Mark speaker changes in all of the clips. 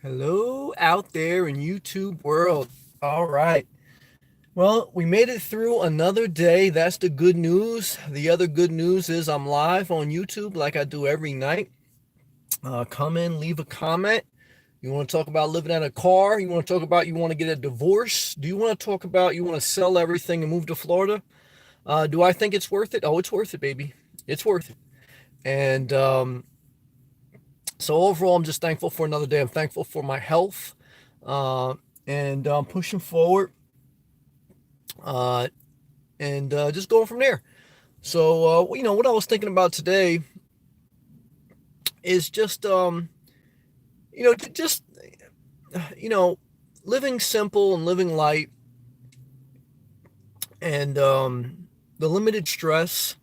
Speaker 1: Hello out there in YouTube world. All right. Well, we made it through another day. That's the good news. The other good news is I'm live on YouTube like I do every night. Come in, leave a comment. You want to talk about living in a car? You want to talk about you want to get a divorce? Do you want to talk about you want to sell everything and move to Florida? Do I think it's worth it? Oh, it's worth it, baby. It's worth it. And so overall, I'm just thankful for another day. I'm thankful for my health, uh, and pushing forward, uh, and just going from there. So what I was thinking about today is just just you know, living simple and living light, and the limited stress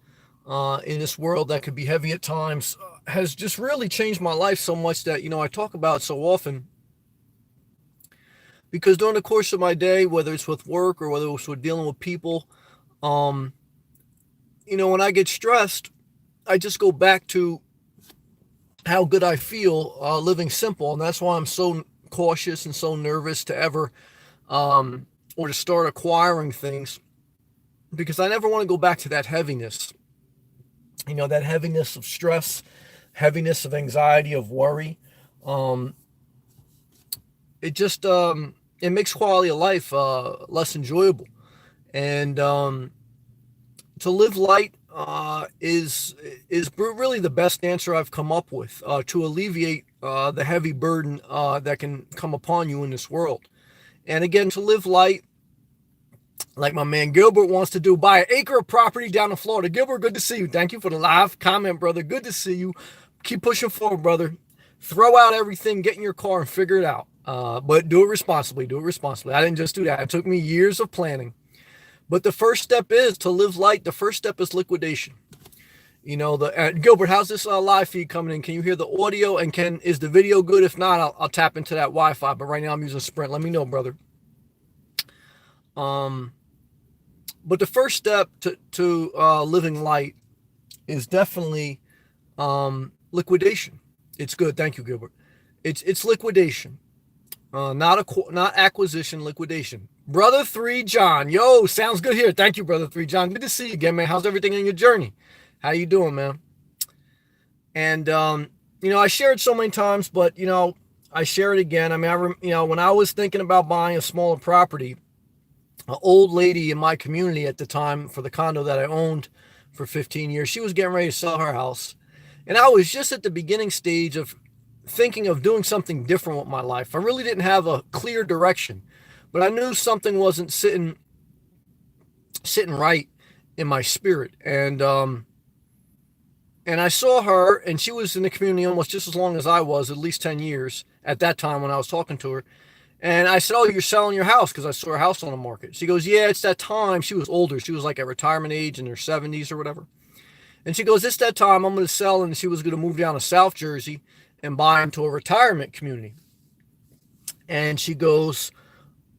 Speaker 1: in this world that could be heavy at times has just really changed my life so much that I talk about it so often because during the course of my day, whether it's with work or whether it's with dealing with people, um, when I get stressed, I just go back to how good I feel living simple, and that's why I'm so cautious and so nervous to ever or to start acquiring things because I never want to go back to that heaviness. That heaviness of stress, heaviness of anxiety, of worry. Um, it just it makes quality of life less enjoyable, and to live light is really the best answer I've come up with to alleviate the heavy burden that can come upon you in this world. And again, to live light, like my man Gilbert wants to do, buy an acre of property down in Florida. Gilbert, good to see you. Thank you for the live comment, brother. Good to see you. Keep pushing forward, brother. Throw out everything, get in your car, and figure it out. But do it responsibly. Do it responsibly. I didn't just do that. It took me years of planning. But the first step is to live light. The first step is liquidation. Gilbert, how's this live feed coming in? Can you hear the audio? And is the video good? If not, I'll tap into that Wi-Fi. But right now I'm using Sprint. Let me know, brother. But the first step to living light is definitely liquidation. It's good. Thank you, Gilbert. It's liquidation, not acquisition. Liquidation. Brother 3 John, yo, sounds good here. Thank you, Brother 3 John. Good to see you again, man. How's everything in your journey? How you doing, man? And I share it so many times, but I share it again. I mean, when I was thinking about buying a smaller property, an old lady in my community at the time for the condo that I owned for 15 years, she was getting ready to sell her house. And I was just at the beginning stage of thinking of doing something different with my life. I really didn't have a clear direction, but I knew something wasn't sitting right in my spirit. And I saw her, and she was in the community almost just as long as I was, at least 10 years at that time when I was talking to her. And I said, "Oh, you're selling your house?" Because I saw her house on the market. She goes, "Yeah, it's that time." She was older. She was like at retirement age in her 70s or whatever. And she goes, "It's that time I'm going to sell." And she was going to move down to South Jersey and buy into a retirement community. And she goes,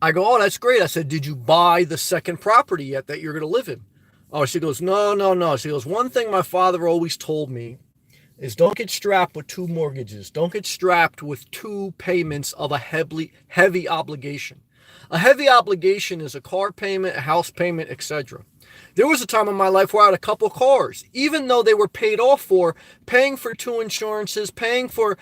Speaker 1: I go, "Oh, that's great." I said, "Did you buy the second property yet that you're going to live in?" Oh, she goes, "No, no, no." She goes, "One thing my father always told me is don't get strapped with two mortgages. Don't get strapped with two payments of a heavy obligation. A heavy obligation is a car payment, a house payment, etc. There was a time in my life where I had a couple cars, even though they were paid off for, paying for two insurances, paying for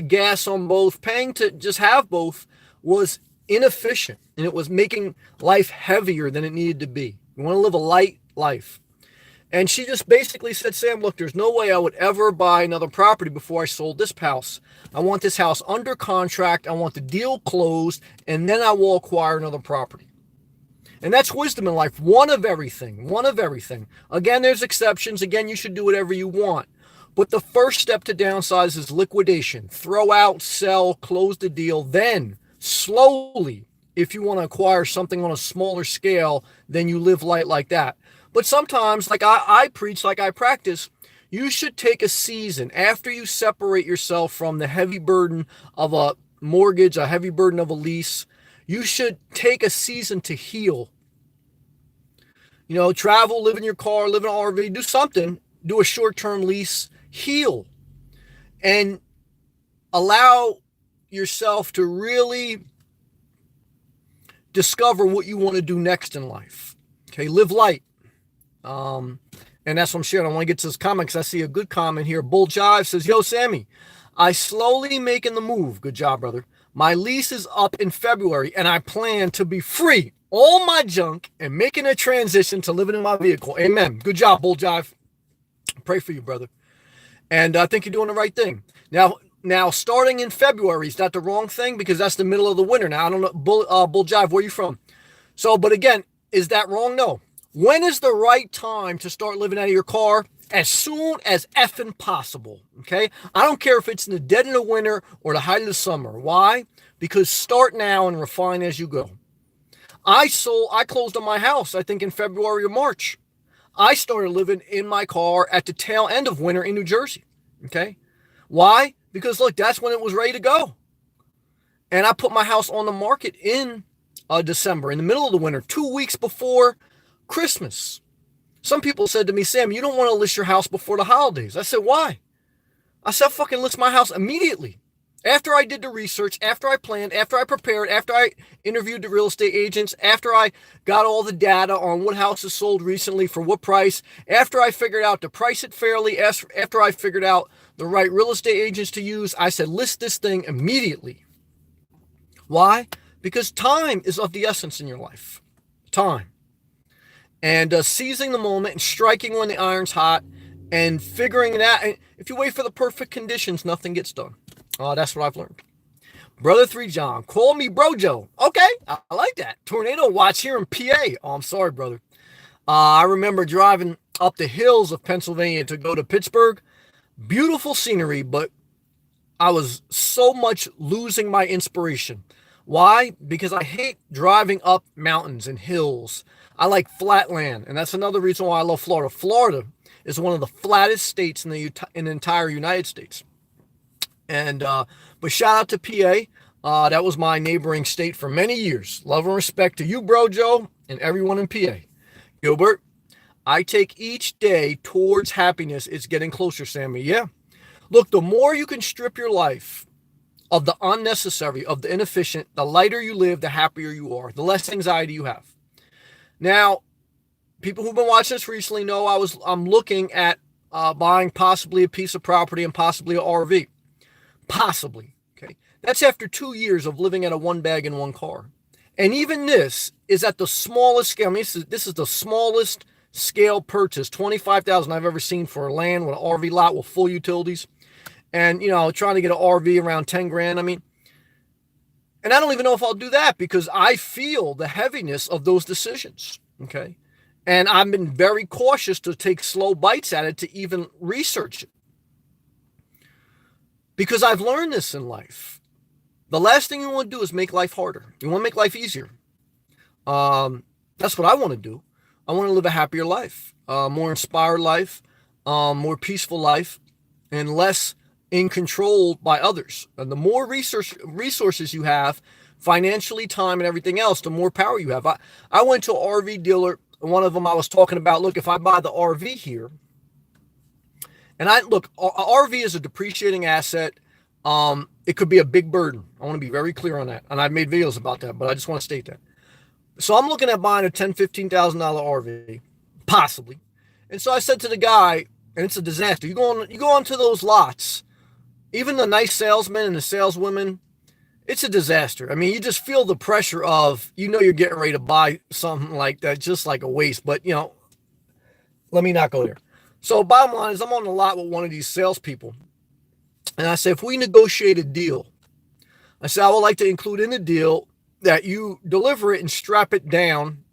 Speaker 1: gas on both, paying to just have both was inefficient, and it was making life heavier than it needed to be. You want to live a light life. And she just basically said, "Sam, look, there's no way I would ever buy another property before I sold this house. I want this house under contract. I want the deal closed, and then I will acquire another property." And that's wisdom in life. One of everything. One of everything. Again, there's exceptions. Again, you should do whatever you want. But the first step to downsize is liquidation. Throw out, sell, close the deal. Then, slowly, if you want to acquire something on a smaller scale, then you live light like that. But sometimes, like I preach, like I practice, you should take a season after you separate yourself from the heavy burden of a mortgage, a heavy burden of a lease. You should take a season to heal. Travel, live in your car, live in an RV, do something, do a short-term lease, heal, and allow yourself to really discover what you want to do next in life. Okay, live light. And that's what I'm sharing. I want to get to this comment because I see a good comment here. Bull Jive says, yo, Sammy, I slowly making the move. Good job, brother. My lease is up in February, and I plan to be free all my junk and making a transition to living in my vehicle. Amen. Good job, Bull Jive. Pray for you, brother. And I think you're doing the right thing. Now, starting in February, is that the wrong thing? Because that's the middle of the winter. Now, I don't know, Bull Jive, where are you from? So, but again, is that wrong? No. When is the right time to start living out of your car? As soon as effing possible, okay? I don't care if it's in the dead of the winter or the height of the summer. Why? Because start now and refine as you go. I closed on my house, I think in February or March. I started living in my car at the tail end of winter in New Jersey, okay? Why? Because look, that's when it was ready to go. And I put my house on the market in December, in the middle of the winter, 2 weeks before Christmas. Some people said to me, Sam, you don't want to list your house before the holidays. I said, why? I said, fucking list my house immediately. After I did the research, after I planned, after I prepared, after I interviewed the real estate agents, after I got all the data on what houses sold recently for what price, after I figured out to price it fairly, after I figured out the right real estate agents to use, I said, list this thing immediately. Why? Because time is of the essence in your life. Time. And seizing the moment and striking when the iron's hot and figuring it out. And if you wait for the perfect conditions, nothing gets done. That's what I've learned. Brother 3 John, call me Brojo. Okay, I like that. Tornado watch here in PA. Oh, I'm sorry, brother. I remember driving up the hills of Pennsylvania to go to Pittsburgh. Beautiful scenery, but I was so much losing my inspiration. Why? Because I hate driving up mountains and hills. I like flat land, and that's another reason why I love Florida. Florida is one of the flattest states in the entire United States. And but shout out to PA. That was my neighboring state for many years. Love and respect to you, Brojo, and everyone in PA. Gilbert, I take each day towards happiness. It's getting closer, Sammy. Yeah. Look, the more you can strip your life of the unnecessary, of the inefficient, the lighter you live, the happier you are, the less anxiety you have. Now, people who've been watching this recently know I'm looking at buying possibly a piece of property and possibly an RV. Possibly. Okay. That's after 2 years of living at a one bag and one car. And even this is at the smallest scale. I mean, this is the smallest scale purchase, $25,000 I've ever seen for land with an RV lot with full utilities. And, trying to get an RV around 10 grand. I mean, and I don't even know if I'll do that because I feel the heaviness of those decisions. Okay. And I've been very cautious to take slow bites at it to even research it. Because I've learned this in life. The last thing you want to do is make life harder. You want to make life easier. That's what I want to do. I want to live a happier life, more inspired life, more peaceful life, and less in control by others. And the more resources you have, financially, time, and everything else, the more power you have. I went to an RV dealer, and one of them I was talking about, look, if I buy the RV here, and RV is a depreciating asset. It could be a big burden. I want to be very clear on that. And I've made videos about that, but I just want to state that. So I'm looking at buying a $10,000, $15,000 RV, possibly. And so I said to the guy, and it's a disaster. You go onto those lots, even the nice salesmen and the saleswomen, it's a disaster. I mean, you just feel the pressure of, you're getting ready to buy something like that, just like a waste. But, let me not go there. So bottom line is I'm on the lot with one of these salespeople. And I said, if we negotiate a deal, I said, I would like to include in the deal that you deliver it and strap it down,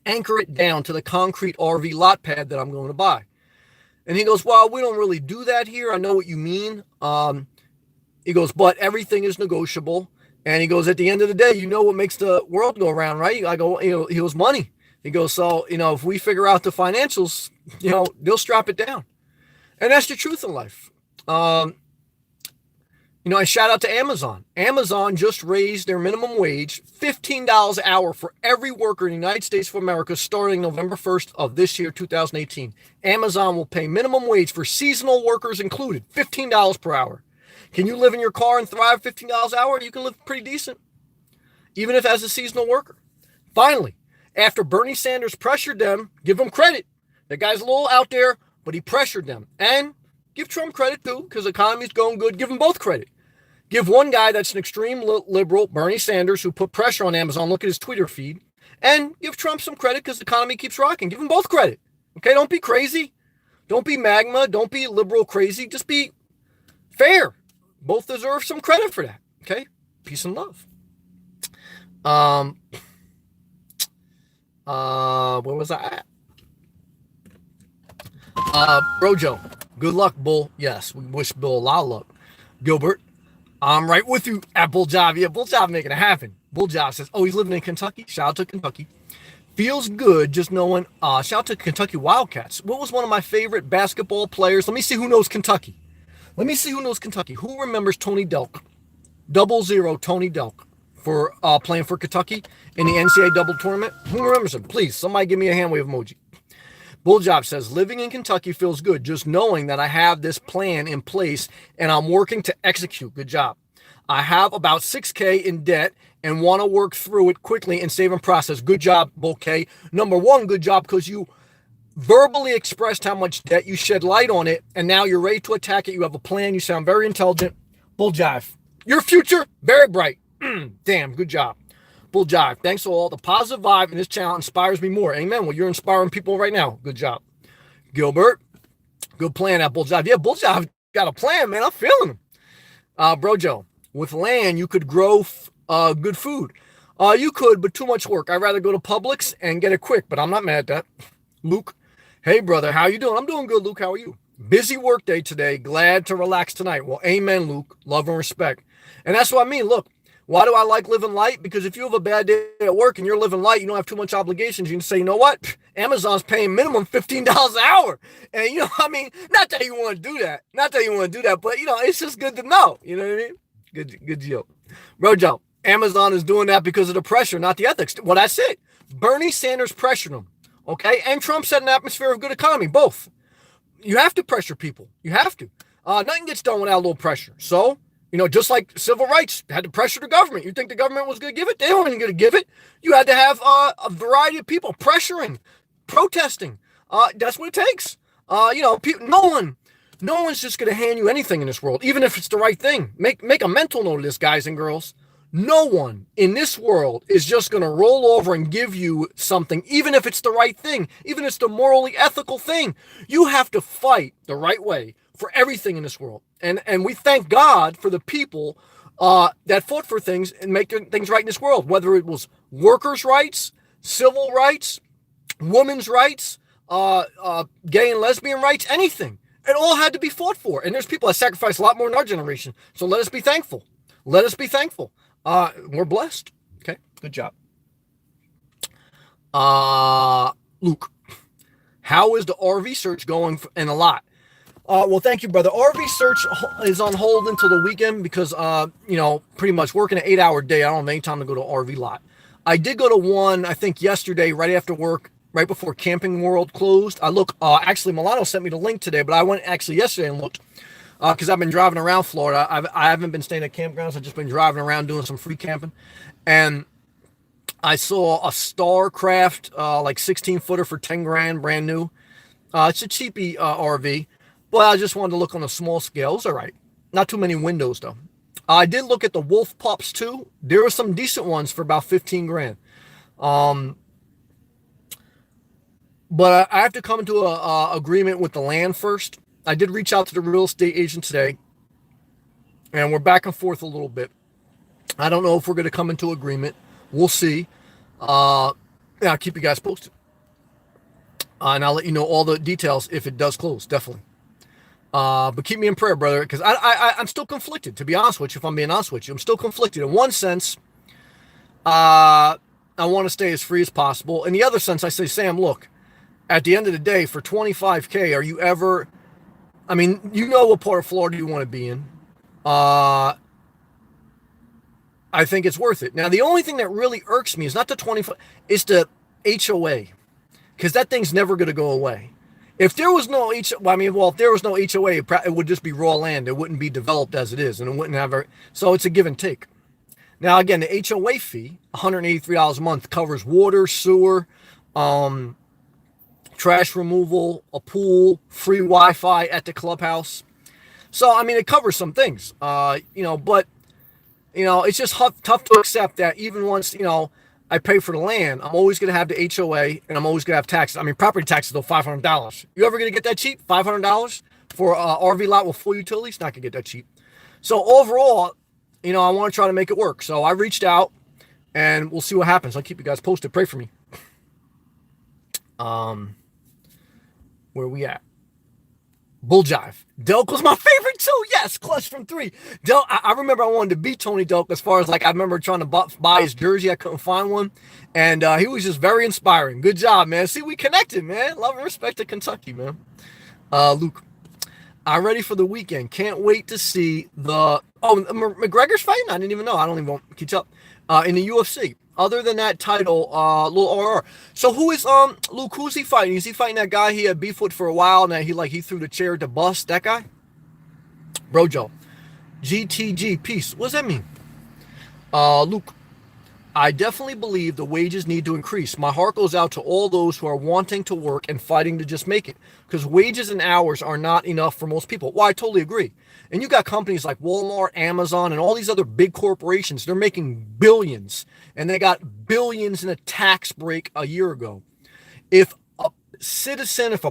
Speaker 1: anchor it down to the concrete RV lot pad that I'm going to buy. And he goes, well, we don't really do that here. I know what you mean. He goes, but everything is negotiable. And he goes, at the end of the day, what makes the world go around, right? I go, he goes, money. He goes, so, if we figure out the financials, they'll strap it down. And that's the truth in life. And shout out to Amazon. Amazon just raised their minimum wage $15 an hour for every worker in the United States of America starting November 1st of this year, 2018. Amazon will pay minimum wage for seasonal workers included, $15 per hour. Can you live in your car and thrive $15 an hour? You can live pretty decent, even if as a seasonal worker. Finally, after Bernie Sanders pressured them, give him credit. The guy's a little out there, but he pressured them. And give Trump credit too, because the economy's going good. Give them both credit. Give one guy that's an extreme liberal, Bernie Sanders, who put pressure on Amazon. Look at his Twitter feed. And give Trump some credit because the economy keeps rocking. Give them both credit. Okay, don't be crazy. Don't be magma. Don't be liberal crazy. Just be fair. Both deserve some credit for that. Okay? Peace and love. Where was I at? Brojo. Good luck, Bull. Yes, we wish Bill a lot of luck. Gilbert, I'm right with you at Bull Job. Yeah, Bull Job making it happen. Bull Job says, oh, he's living in Kentucky. Shout out to Kentucky. Feels good just knowing. Shout out to Kentucky Wildcats. What was one of my favorite basketball players? Let me see who knows Kentucky. Who remembers Tony Delk? 00 Tony Delk for playing for Kentucky in the NCAA double tournament. Who remembers him? Please, somebody give me a hand wave emoji. Bull Job says, living in Kentucky feels good just knowing that I have this plan in place and I'm working to execute. Good job. I have about $6K in debt and want to work through it quickly and save and process. Good job, Bull K. Number one, good job because you verbally expressed how much debt, you shed light on it, and now you're ready to attack it. You have a plan. You sound very intelligent. Bull Jive. Your future, very bright. Damn, good job. Bull Jive. Thanks to all. The positive vibe in this channel inspires me more. Amen. Well, you're inspiring people right now. Good job. Gilbert. Good plan at Bull Jive. Yeah, Bull Jive got a plan, man. I'm feeling him. Brojo. With land, you could grow good food. You could, but too much work. I'd rather go to Publix and get it quick, but I'm not mad at that. Luke. Hey, brother. How you doing? I'm doing good, Luke. How are you? Busy work day today. Glad to relax tonight. Well, amen, Luke. Love and respect. And that's what I mean. Look, why do I like living light? Because if you have a bad day at work and you're living light, you don't have too much obligations. You can say, you know what? Amazon's paying minimum $15 an hour. And, you know, I mean, not that you want to do that. But, you know, it's just good to know. You know what I mean? Good deal. Rojo, Amazon is doing that because of the pressure, not the ethics. Well, that's it. Bernie Sanders pressured them. Okay? And Trump set an atmosphere of good economy. Both. You have to pressure people. You have to. Nothing gets done without a little pressure. So, you know, just like civil rights had to pressure the government. You think the government was going to give it? They weren't going to give it. You had to have a variety of people pressuring, protesting. That's what it takes. You know, no one's just going to hand you anything in this world, even if it's the right thing. Make a mental note of this, guys and girls. No one in this world is just going to roll over and give you something, even if it's the right thing, even if it's the morally ethical thing. You have to fight the right way for everything in this world. And we thank God for the people that fought for things and make things right in this world, whether it was workers' rights, civil rights, women's rights, gay and lesbian rights, anything. It all had to be fought for. And there's people that sacrifice a lot more in our generation. So let us be thankful. We're blessed. Okay, good job. Luke, how is the RV search going in a lot? Well, thank you, brother. RV search is on hold until the weekend because, you know, pretty much working an 8-hour day. I don't have any time to go to RV lot. I did go to one, I think yesterday, right after work, right before Camping World closed. I look, actually, Milano sent me the link today, but I went actually yesterday and looked. Because I've been driving around Florida. I haven't been staying at campgrounds. I've just been driving around doing some free camping. And I saw a Starcraft, like 16-footer for 10 grand, brand new. It's a cheapy RV. But I just wanted to look on a small scale. It's all right. Not too many windows, though. I did look at the Wolf Pups, too. There were some decent ones for about 15 grand. But I have to come into a agreement with the land first. I did reach out to the real estate agent today, and we're back and forth a little bit. I don't know if we're going to come into agreement. We'll see. Yeah, I'll keep you guys posted. And I'll let you know all the details if it does close, definitely. But keep me in prayer, brother, because I'm still conflicted, to be honest with you, if I'm being honest with you. I'm still conflicted. In one sense, I want to stay as free as possible. In the other sense, I say, Sam, look, at the end of the day, for $25K, are you ever... I mean, you know what part of Florida you want to be in. I think it's worth it. Now, the only thing that really irks me is not the 25, it's the HOA. Because that thing's never going to go away. If there was no if there was no HOA, it would just be raw land. It wouldn't be developed as it is, and it wouldn't have. So it's a give and take. Now, again, the HOA fee, $183 a month, covers water, sewer, um, trash removal, a pool, free Wi-Fi at the clubhouse. So, I mean, it covers some things, but, it's just tough to accept that even once, I pay for the land, I'm always going to have the HOA and I'm always going to have taxes. I mean, property taxes, though, $500. You ever going to get that cheap? $500 for an RV lot with full utilities? Not going to get that cheap. So overall, I want to try to make it work. So I reached out and we'll see what happens. I'll keep you guys posted. Pray for me. Where we at? Bull Jive. Delk was my favorite too. Yes, clutch from 3. Delk, I remember I wanted to beat Tony Delk as far as I remember trying to buy his jersey. I couldn't find one. And he was just very inspiring. Good job, man. See, we connected, man. Love and respect to Kentucky, man. Luke, I'm ready for the weekend. Can't wait to see McGregor's fighting? I didn't even know. I don't even keep up. In the UFC. Other than that title, little RR. So who is Luke? Who's he fighting? Is he fighting that guy he had beef with for a while, and that he threw the chair at the bus? That guy, Brojo, GTG peace. What does that mean? Luke, I definitely believe the wages need to increase. My heart goes out to all those who are wanting to work and fighting to just make it, because wages and hours are not enough for most people. Well, I totally agree. And you got companies like Walmart, Amazon, and all these other big corporations. They're making billions, and they got billions in a tax break a year ago. If a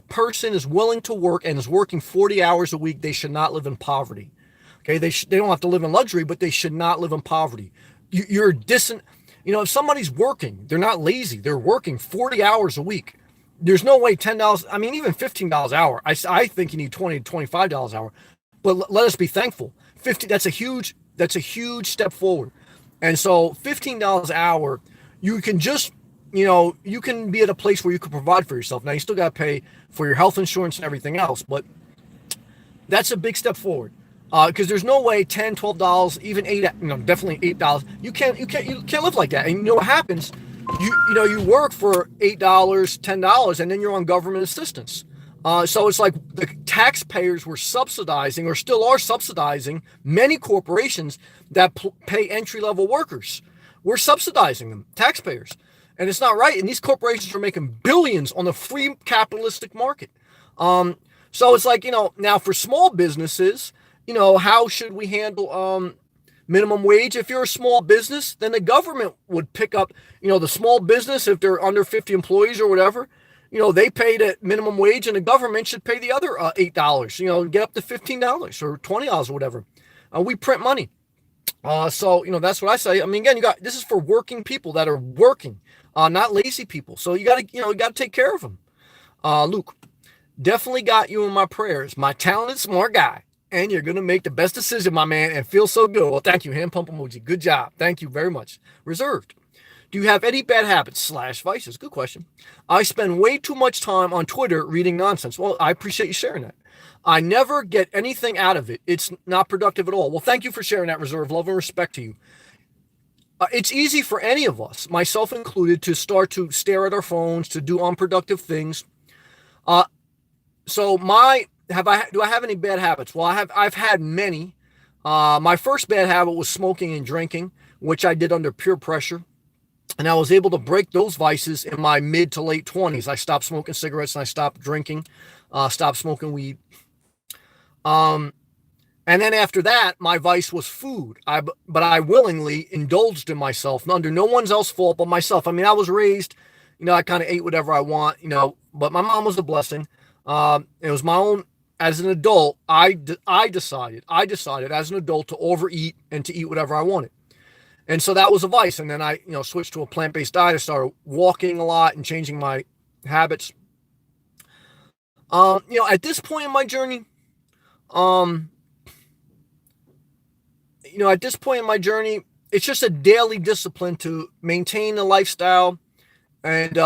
Speaker 1: person is willing to work and is working 40 hours a week, they should not live in poverty. Okay, they don't have to live in luxury, but they should not live in poverty. You're distant. If somebody's working, they're not lazy. They're working 40 hours a week. There's no way $10, I mean, even $15 an hour. I think you need $20 to $25 an hour. But let us be thankful. That's a huge step forward. And so $15 an hour, you can just, you can be at a place where you can provide for yourself. Now, you still got to pay for your health insurance and everything else, but that's a big step forward. Because there's no way $10, $12, even $8, definitely $8. You can't live like that. And you know what happens? You work for $8, $10, and then you're on government assistance. So it's like the taxpayers were subsidizing, or still are subsidizing, many corporations that pay entry-level workers. We're subsidizing them, taxpayers. And it's not right. And these corporations are making billions on the free capitalistic market. So it's like, now for small businesses, how should we handle minimum wage? If you're a small business, then the government would pick up, the small business, if they're under 50 employees or whatever, they pay the minimum wage, and the government should pay the other $8, get up to $15 or $20 or whatever. We print money. So, that's what I say. I mean, again, this is for working people that are working, not lazy people. So you got to take care of them. Luke, definitely got you in my prayers. My talented, smart guy. And you're going to make the best decision, my man, and feel so good. Well, thank you. Hand pump emoji. Good job. Thank you very much. Reserved. Do you have any bad habits / vices? Good question. I spend way too much time on Twitter reading nonsense. Well, I appreciate you sharing that. I never get anything out of it. It's not productive at all. Well, thank you for sharing that, Reserve. Love and respect to you. It's easy for any of us, myself included, to start to stare at our phones, to do unproductive things. Do I have any bad habits? Well, I've had many. My first bad habit was smoking and drinking, which I did under peer pressure. And I was able to break those vices in my mid to late 20s. I stopped smoking cigarettes and I stopped drinking, stopped smoking weed. And then after that, my vice was food. But I willingly indulged in myself under no one's else fault but myself. I mean, I was raised, I kind of ate whatever I want, but my mom was a blessing. It was my own. As an adult, I decided as an adult to overeat and to eat whatever I wanted. And so that was a vice. And then I, switched to a plant-based diet. I started walking a lot and changing my habits. At this point in my journey, it's just a daily discipline to maintain a lifestyle. And,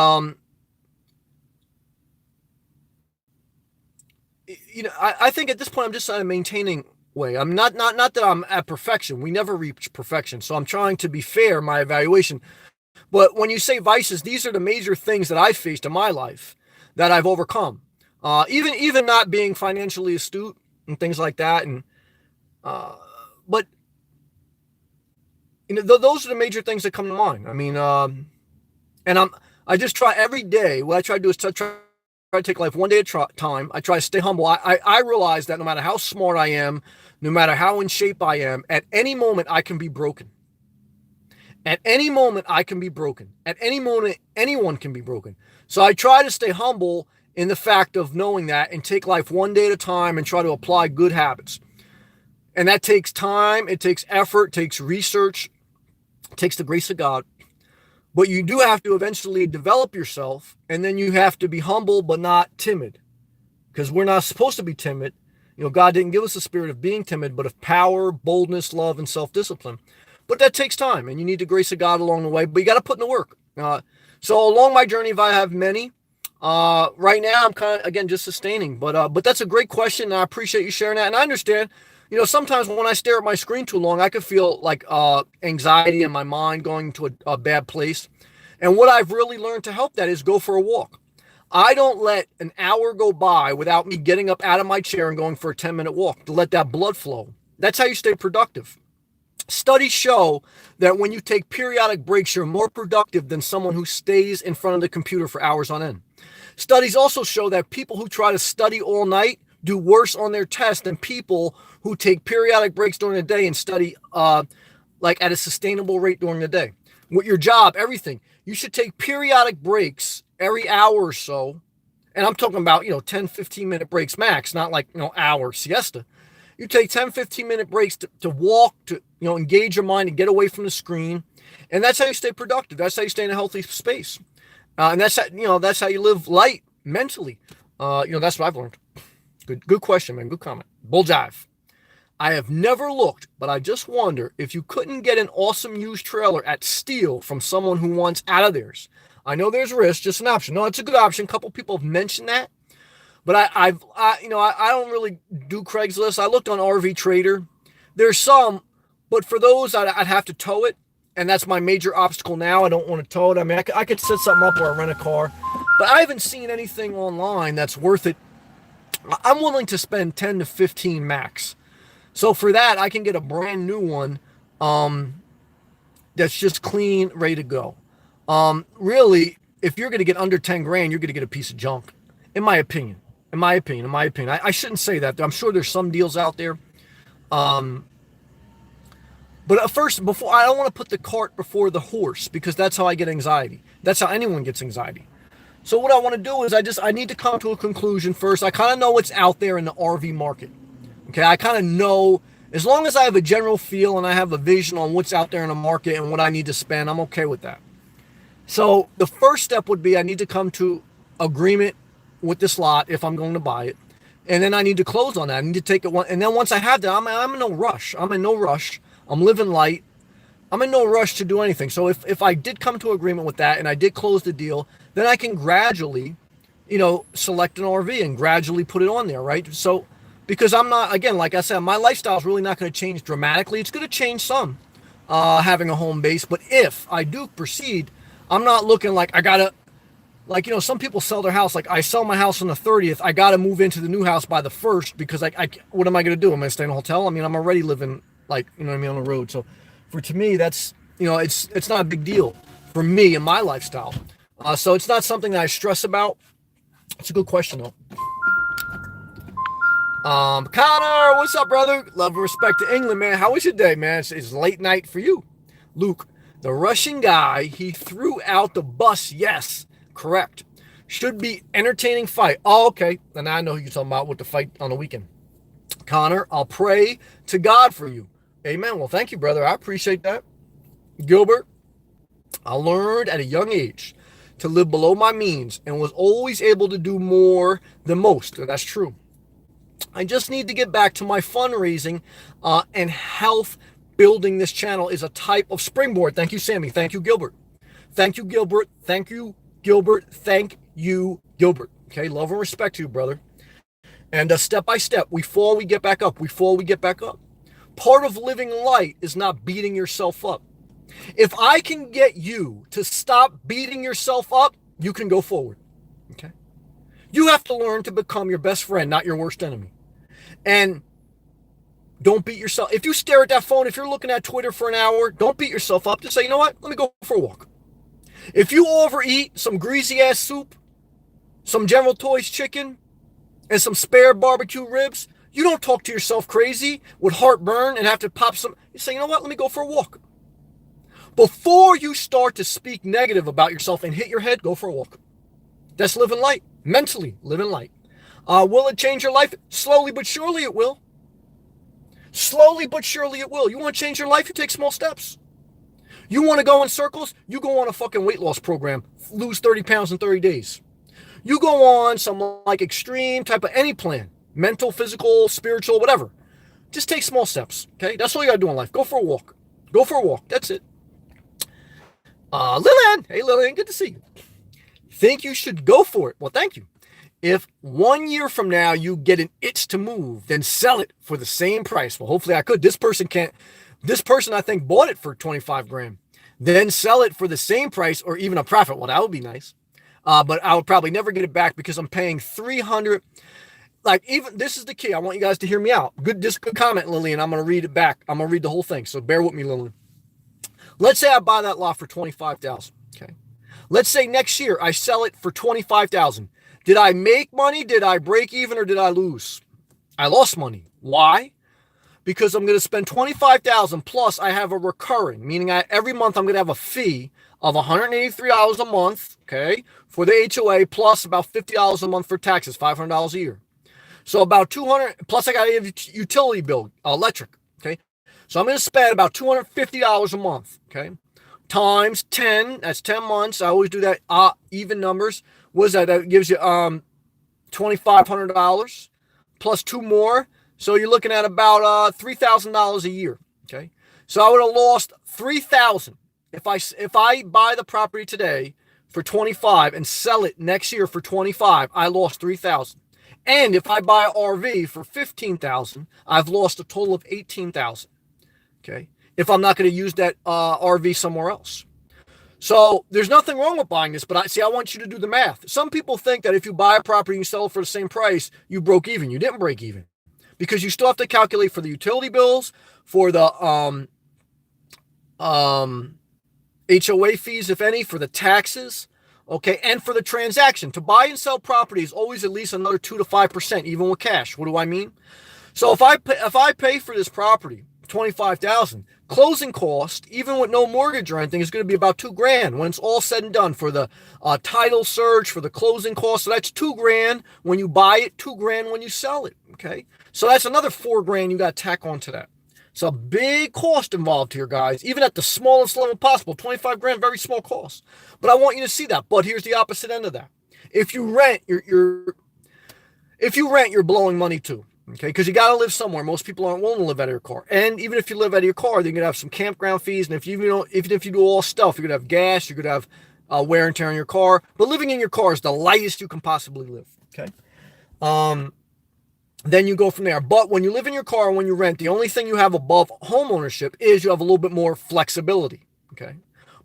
Speaker 1: I think at this point I'm just on a maintaining way. I'm not that I'm at perfection. We never reach perfection. So I'm trying to be fair in my evaluation. But when you say vices, these are the major things that I've faced in my life that I've overcome. Even not being financially astute and things like that. And but those are the major things that come to mind. I mean, and I just try every day. What I try to do is try to take life one day at a time. I try to stay humble. I realize that no matter how smart I am, no matter how in shape I am, at any moment I can be broken. At any moment I can be broken. At any moment anyone can be broken. So I try to stay humble in the fact of knowing that and take life one day at a time and try to apply good habits. And that takes time, it takes effort, it takes research, it takes the grace of God. But you do have to eventually develop yourself, and then you have to be humble but not timid, because we're not supposed to be timid. God didn't give us a spirit of being timid, but of power, boldness, love, and self-discipline. But that takes time, and you need the grace of God along the way, but you got to put in the work. So along my journey, if I have many, right now I'm kind of, again, just sustaining. But that's a great question, and I appreciate you sharing that. And I understand, sometimes when I stare at my screen too long, I could feel like anxiety in my mind going to a bad place. And what I've really learned to help that is go for a walk. I don't let an hour go by without me getting up out of my chair and going for a 10-minute walk to let that blood flow. That's how you stay productive. Studies show that when you take periodic breaks, you're more productive than someone who stays in front of the computer for hours on end. Studies also show that people who try to study all night do worse on their test than people who take periodic breaks during the day and study like at a sustainable rate during the day. With your job, everything, you should take periodic breaks every hour or so. And I'm talking about, 10, 15-minute breaks max, not like, hour siesta. You take 10, 15-minute breaks to walk, to, engage your mind and get away from the screen. And that's how you stay productive. That's how you stay in a healthy space. And that's how you live light mentally. That's what I've learned. Good question, man. Good comment. Bulljive. I have never looked, but I just wonder if you couldn't get an awesome used trailer at Steel from someone who wants out of theirs. I know there's risk, just an option. No, it's a good option. A couple people have mentioned that. But I don't really do Craigslist. I looked on RV Trader. There's some, but for those, I'd have to tow it. And that's my major obstacle now. I don't want to tow it. I mean, I could set something up or rent a car. But I haven't seen anything online that's worth it. I'm willing to spend 10 to 15 max. So for that, I can get a brand new one that's just clean, ready to go. Really, if you're going to get under 10 grand, you're going to get a piece of junk, in my opinion. I shouldn't say that. I'm sure there's some deals out there. But first, I don't want to put the cart before the horse, because that's how I get anxiety. That's how anyone gets anxiety. So what I want to do is I need to come to a conclusion first. I kind of know what's out there in the RV market. Okay, I kind of know, as long as I have a general feel and I have a vision on what's out there in the market and what I need to spend, I'm okay with that. So the first step would be I need to come to agreement with this lot if I'm going to buy it. And then I need to close on that. I need to take it one. And then once I have that, I'm in no rush. I'm living light. I'm in no rush to do anything. So if I did come to agreement with that and I did close the deal, then I can gradually, select an RV and gradually put it on there, right? So, because I'm not, again, like I said, my lifestyle is really not going to change dramatically. It's going to change some, having a home base. But if I do proceed, I'm not looking like I got to, some people sell their house. Like, I sell my house on the 30th. I got to move into the new house by the 1st because what am I going to do? Am I going to stay in a hotel? I mean, I'm already living on the road. So to me, that's, it's not a big deal for me and my lifestyle. So it's not something that I stress about. It's a good question though. Connor, what's up, brother? Love and respect to England, man. How was your day, man? It's late night for you. Luke, the Russian guy, he threw out the bus. Yes, correct. Should be entertaining fight. Oh, okay. And I know who you're talking about with the fight on the weekend. Connor, I'll pray to God for you. Amen. Well, thank you, brother. I appreciate that. Gilbert, I learned at a young age to live below my means and was always able to do more than most. That's true. I just need to get back to my fundraising and health. Building this channel is a type of springboard. Thank you, Sammy. Thank you, Gilbert. Thank you, Gilbert. Thank you, Gilbert. Thank you, Gilbert. Okay, love and respect to you, brother. And step by step, we fall, we get back up. We fall, we get back up. Part of living light is not beating yourself up. If I can get you to stop beating yourself up, you can go forward. Okay? You have to learn to become your best friend, not your worst enemy. And don't beat yourself. If you stare at that phone, if you're looking at Twitter for an hour, don't beat yourself up. Just say, you know what? Let me go for a walk. If you overeat some greasy ass soup, some General Toys chicken, and some spare barbecue ribs, you don't talk to yourself crazy with heartburn and have to pop some. You say, you know what? Let me go for a walk. Before you start to speak negative about yourself and hit your head, go for a walk. That's living light. Mentally living light. Will it change your life? Slowly but surely it will. Slowly but surely it will. You want to change your life? You take small steps. You want to go in circles? You go on a fucking weight loss program. Lose 30 pounds in 30 days. You go on some like extreme type of any plan. Mental, physical, spiritual, whatever. Just take small steps. Okay? That's all you got to do in life. Go for a walk. Go for a walk. That's it. Lillian. Hey, Lillian. Good to see you. Think you should go for it? Well, thank you. If 1 year from now you get an itch to move, then sell it for the same price. Well, hopefully I could. This person can't. This person, I think, bought it for 25 grand. Then sell it for the same price or even a profit. Well, that would be nice. But I would probably never get it back because I'm paying 300. Like, even this is the key. I want you guys to hear me out. Good comment, Lillian. I'm going to read it back. I'm going to read the whole thing. So bear with me, Lillian. Let's say I buy that lot for 25,000. Okay. Let's say next year I sell it for 25,000. Did I make money? Did I break even or did I lose? I lost money. Why? Because I'm going to spend 25,000 plus I have a recurring, meaning every month I'm going to have a fee of $183 a month, okay, for the HOA plus about $50 a month for taxes, $500 a year. So about 200 plus I got a utility bill, electric, okay? So I'm going to spend about $250 a month, okay? Times 10, that's 10 months. I always do that even numbers. What is that? That gives you $2,500 plus two more. So you're looking at about $3,000 a year. Okay. So I would have lost $3,000 if I buy the property today for 25 and sell it next year for 25. I lost $3,000. And if I buy an RV for 15,000, I've lost a total of 18,000. Okay. If I'm not going to use that RV somewhere else. So there's nothing wrong with buying this, but I want you to do the math. Some people think that if you buy a property and you sell it for the same price, you broke even. You didn't break even because you still have to calculate for the utility bills, for the HOA fees, if any, for the taxes, okay, and for the transaction. To buy and sell property is always at least another 2 to 5%, even with cash. What do I mean? So if I pay for this property, 25,000. Closing cost, even with no mortgage or anything, is going to be about $2,000 when it's all said and done for the title search, for the closing cost. So that's $2,000 when you buy it, $2,000 when you sell it. Okay, so that's another $4,000 you got to tack onto that. It's a big cost involved here, guys. Even at the smallest level possible, $25,000, very small cost. But I want you to see that. But here's the opposite end of that. If you rent, you're blowing money too. Okay, because you got to live somewhere. Most people aren't willing to live out of your car. And even if you live out of your car, then you're going to have some campground fees. And even if you do all stuff, you're going to have gas, you're going to have wear and tear on your car. But living in your car is the lightest you can possibly live. Okay. Then you go from there. But when you live in your car and when you rent, the only thing you have above home ownership is you have a little bit more flexibility. Okay.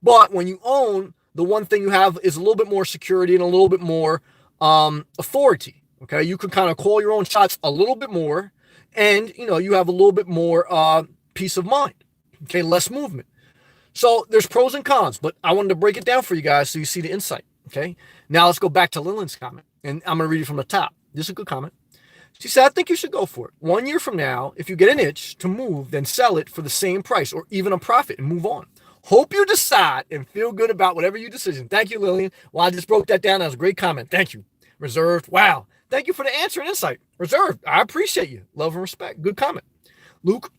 Speaker 1: But when you own, the one thing you have is a little bit more security and a little bit more authority. Okay, you can kind of call your own shots a little bit more, and you have a little bit more peace of mind. Okay, less movement. So there's pros and cons, but I wanted to break it down for you guys so you see the insight. Okay, now let's go back to Lillian's comment, and I'm going to read it from the top. This is a good comment. She said, I think you should go for it. 1 year from now, if you get an itch to move, then sell it for the same price or even a profit and move on. Hope you decide and feel good about whatever your decision. Thank you, Lillian. Well, I just broke that down. That was a great comment. Thank you. Reserved. Wow. Thank you for the answer and insight. Reserved. I appreciate you. Love and respect. Good comment. Luke,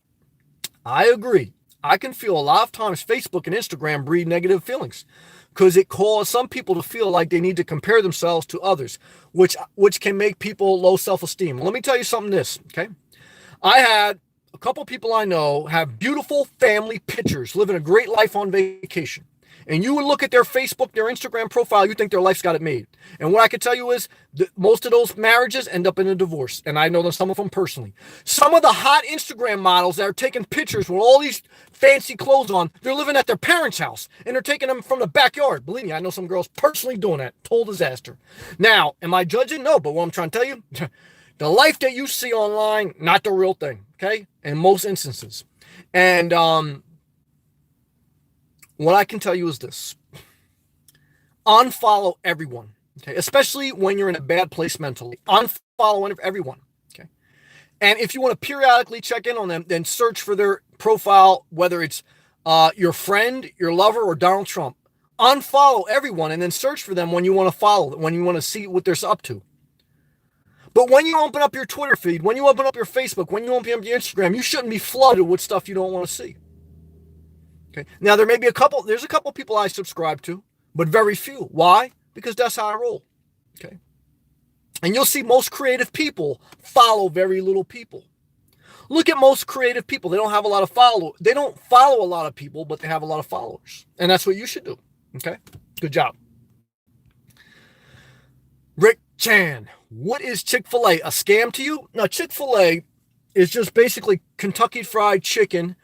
Speaker 1: I agree. I can feel a lot of times Facebook and Instagram breed negative feelings because it causes some people to feel like they need to compare themselves to others, which can make people low self-esteem. Let me tell you something okay? I had a couple people I know have beautiful family pictures, living a great life on vacation. and you would look at their Facebook, their Instagram profile, you think their life's got it made. And what I can tell you is that most of those marriages end up in a divorce. And I know some of them personally. Some of the hot Instagram models that are taking pictures with all these fancy clothes on, they're living at their parents' house and they're taking them from the backyard. Believe me, I know some girls personally doing that. Total disaster. Now, am I judging? No, but what I'm trying to tell you, the life that you see online, not the real thing, okay? In most instances. And what I can tell you is this. Unfollow everyone, okay? Especially when you're in a bad place mentally. Unfollow everyone, okay? And if you want to periodically check in on them, then search for their profile, whether it's your friend, your lover, or Donald Trump. Unfollow everyone and then search for them when you want to follow them, when you want to see what they're up to. But when you open up your Twitter feed, when you open up your Facebook, when you open up your Instagram, you shouldn't be flooded with stuff you don't want to see. Okay. Now, there's a couple people I subscribe to, but very few. Why? Because that's how I roll. Okay. And you'll see most creative people follow very little people. Look at most creative people. They don't have a lot of followers. They don't follow a lot of people, but they have a lot of followers. And that's what you should do. Okay. Good job. Rick Chan, what is Chick-fil-A? A scam to you? No, Chick-fil-A is just basically Kentucky Fried Chicken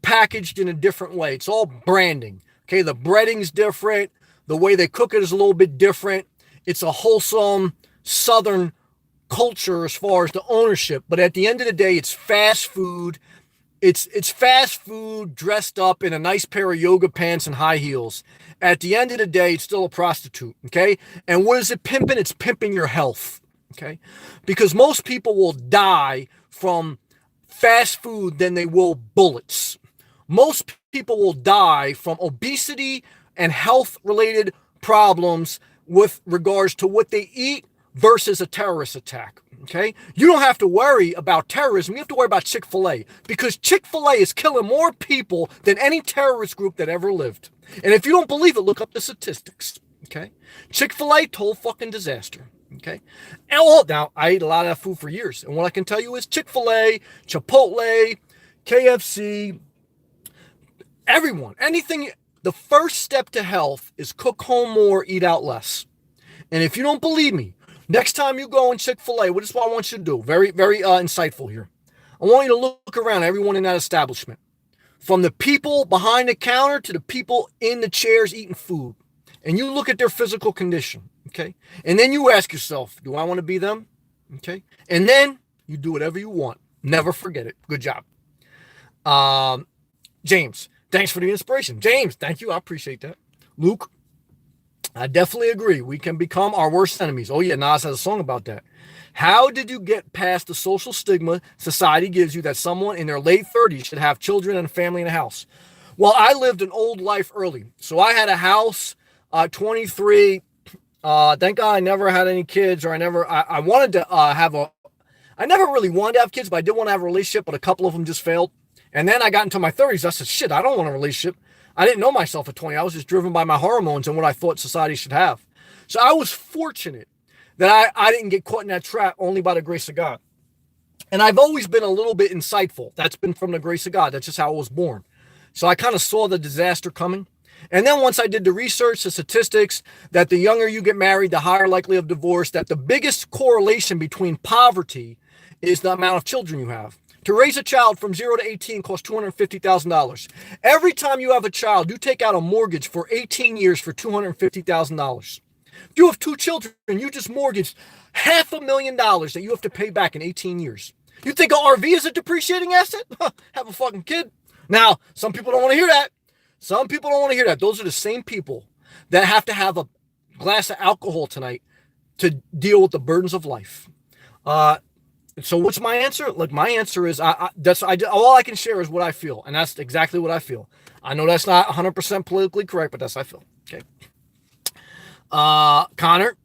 Speaker 1: packaged in a different way. It's all branding. Okay, the breading's different. The way they cook it is a little bit different. It's a wholesome Southern culture as far as the ownership. But at the end of the day, it's fast food. It's fast food dressed up in a nice pair of yoga pants and high heels. At the end of the day, it's still a prostitute, okay? And what is it pimping? It's pimping your health, okay? Because most people will die from fast food than they will bullets. Most people will die from obesity and health-related problems with regards to what they eat versus a terrorist attack. Okay, you don't have to worry about terrorism. You have to worry about Chick-fil-A because Chick-fil-A is killing more people than any terrorist group that ever lived. And if you don't believe it, look up the statistics. Okay, Chick-fil-A, total fucking disaster. Okay, and now I ate a lot of that food for years, and what I can tell you is Chick-fil-A, Chipotle, KFC, everyone, anything. The first step to health is cook home more, eat out less. And if you don't believe me, next time you go in Chick-fil-A, what is what I want you to do? Very, very insightful here. I want you to look around everyone in that establishment. From the people behind the counter to the people in the chairs eating food. And you look at their physical condition, okay? And then you ask yourself, do I want to be them? Okay? And then you do whatever you want. Never forget it. Good job. James, thanks for the inspiration. James, thank you. I appreciate that. Luke, I definitely agree. We can become our worst enemies. Oh, yeah, Nas has a song about that. How did you get past the social stigma society gives you that someone in their late 30s should have children and a family and a house? Well, I lived an old life early. So I had a house, 23. Thank God I never had any kids, or I wanted to I never really wanted to have kids, but I did want to have a relationship, but a couple of them just failed. And then I got into my 30s. I said, shit, I don't want a relationship. I didn't know myself at 20. I was just driven by my hormones and what I thought society should have. So I was fortunate that I didn't get caught in that trap only by the grace of God. And I've always been a little bit insightful. That's been from the grace of God. That's just how I was born. So I kind of saw the disaster coming. And then once I did the research, the statistics, that the younger you get married, the higher likelihood of divorce, that the biggest correlation between poverty is the amount of children you have. To raise a child from 0 to 18 costs $250,000. Every time you have a child, you take out a mortgage for 18 years for $250,000. If you have 2 children, you just mortgaged $500,000 that you have to pay back in 18 years. You think an RV is a depreciating asset? Have a fucking kid. Now, some people don't want to hear that. Some people don't want to hear that. Those are the same people that have to have a glass of alcohol tonight to deal with the burdens of life. So what's my answer? Look, my answer is all I can share is what I feel, and that's exactly what I feel. I know that's not 100% politically correct, but that's how I feel. Okay. Connor,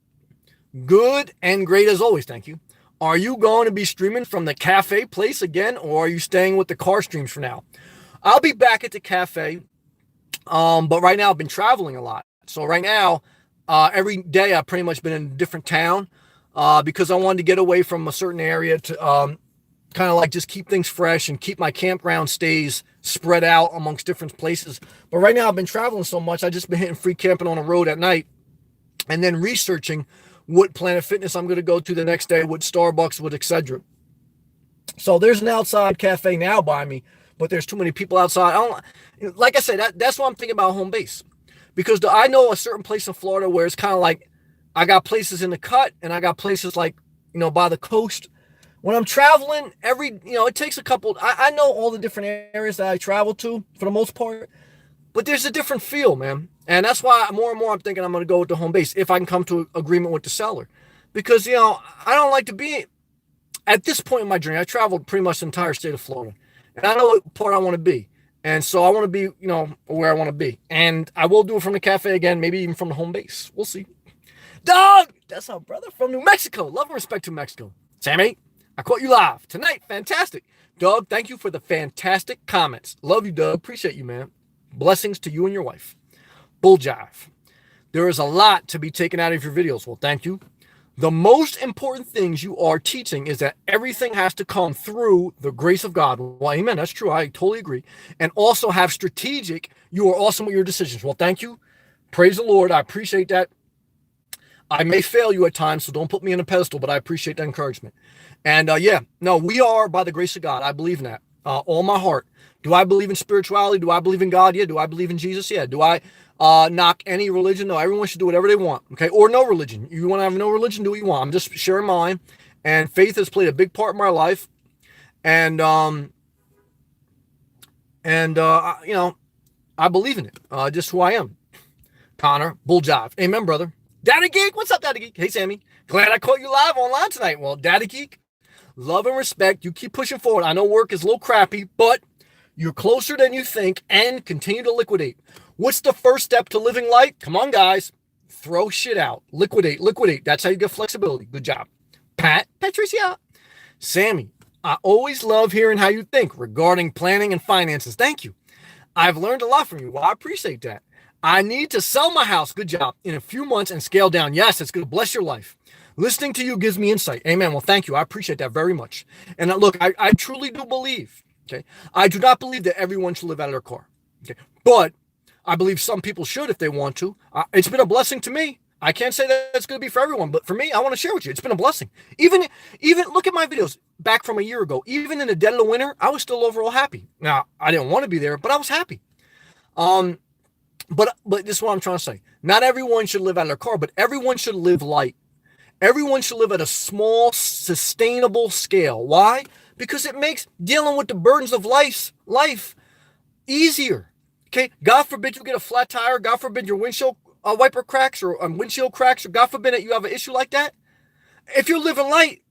Speaker 1: good and great as always. Thank you. Are you going to be streaming from the cafe place again, or are you staying with the car streams for now? I'll be back at the cafe, but right now I've been traveling a lot. So right now, every day I've pretty much been in a different town. Because I wanted to get away from a certain area to kind of like just keep things fresh and keep my campground stays spread out amongst different places. But right now I've been traveling so much, I've just been hitting free camping on the road at night and then researching what Planet Fitness I'm going to go to the next day, what Starbucks, what etc. So there's an outside cafe now by me, but there's too many people outside. I don't, like I said, that's why I'm thinking about home base. Because I know a certain place in Florida where it's kind of like I got places in the cut and I got places like, by the coast. When I'm traveling, it takes a couple. I know all the different areas that I travel to for the most part, but there's a different feel, man. And that's why more and more I'm thinking I'm going to go with the home base if I can come to an agreement with the seller. Because, I don't like to be, at this point in my journey, I traveled pretty much the entire state of Florida. And I know what part I want to be. And so I want to be, where I want to be. And I will do it from the cafe again, maybe even from the home base. We'll see. Doug! That's our brother from New Mexico. Love and respect to Mexico. Sammy, I caught you live tonight. Fantastic. Doug, thank you for the fantastic comments. Love you, Doug. Appreciate you, man. Blessings to you and your wife. Bull jive. There is a lot to be taken out of your videos. Well, thank you. The most important things you are teaching is that everything has to come through the grace of God. Well, amen. That's true. I totally agree. And also have strategic. You are awesome with your decisions. Well, thank you. Praise the Lord. I appreciate that. I may fail you at times, so don't put me in a pedestal, but I appreciate that encouragement. And we are by the grace of God. I believe in that. All my heart. Do I believe in spirituality? Do I believe in God? Yeah. Do I believe in Jesus? Yeah. Do I knock any religion? No, everyone should do whatever they want. Okay. Or no religion. You want to have no religion? Do what you want. I'm just sharing mine. And faith has played a big part in my life. And I believe in it. Just who I am. Connor, bull jive. Amen, brother. Daddy Geek. What's up, Daddy Geek? Hey, Sammy. Glad I caught you live online tonight. Well, Daddy Geek, love and respect. You keep pushing forward. I know work is a little crappy, but you're closer than you think and continue to liquidate. What's the first step to living light? Come on, guys. Throw shit out. Liquidate. That's how you get flexibility. Good job. Patricia. Sammy, I always love hearing how you think regarding planning and finances. Thank you. I've learned a lot from you. Well, I appreciate that. I need to sell my house. Good job. In a few months and scale down. Yes, it's going to bless your life. Listening to you gives me insight. Amen. Well, thank you. I appreciate that very much. And look, I truly do believe, okay, I do not believe that everyone should live out of their car. Okay, but I believe some people should if they want to. It's been a blessing to me. I can't say that it's going to be for everyone, but for me, I want to share with you. It's been a blessing. Even look at my videos back from a year ago. Even in the dead of the winter, I was still overall happy. Now, I didn't want to be there, but I was happy. But this is what I'm trying to say. Not everyone should live out of their car, but everyone should live light. Everyone should live at a small, sustainable scale. Why? Because it makes dealing with the burdens of life easier. Okay? God forbid you get a flat tire. God forbid your windshield wiper cracks or windshield cracks, or God forbid that you have an issue like that. If you're living light,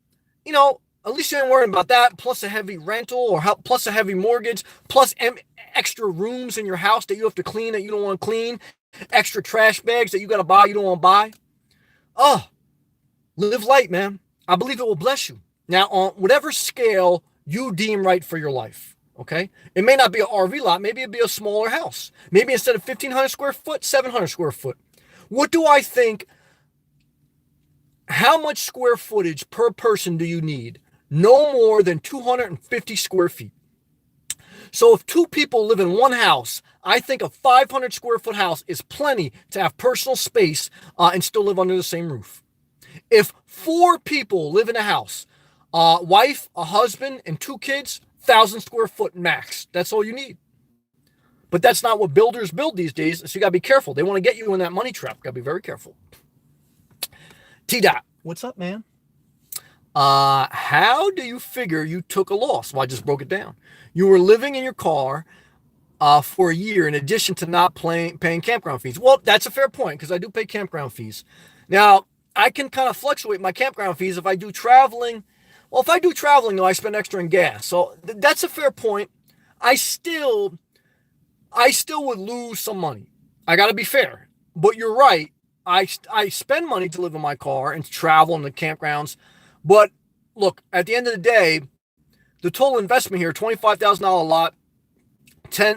Speaker 1: at least you ain't worrying about that, plus a heavy rental or plus a heavy mortgage, plus extra rooms in your house that you have to clean that you don't want to clean, extra trash bags that you got to buy you don't want to buy. Oh, live light, man. I believe it will bless you. Now, on whatever scale you deem right for your life, okay? It may not be an RV lot. Maybe it'd be a smaller house. Maybe instead of 1,500 square foot, 700 square foot. What do I think? How much square footage per person do you need? No more than 250 square feet. So if two people live in one house, I think a 500 square foot house is plenty to have personal space and still live under the same roof. If 4 people live in a house, wife, a husband, and 2 kids, 1,000 square foot max. That's all you need. But that's not what builders build these days, so you got to be careful. They want to get you in that money trap. Got to be very careful. T-Dot. What's up, man? How do you figure you took a loss? Well, I just broke it down. You were living in your car for a year in addition to not paying campground fees. Well, that's a fair point because I do pay campground fees. Now, I can kind of fluctuate my campground fees if I do traveling. Well, if I do traveling, though, I spend extra in gas. So that's a fair point. I still would lose some money. I got to be fair. But you're right. I spend money to live in my car and travel in the campgrounds. But look, at the end of the day, the total investment here, $25,000 lot,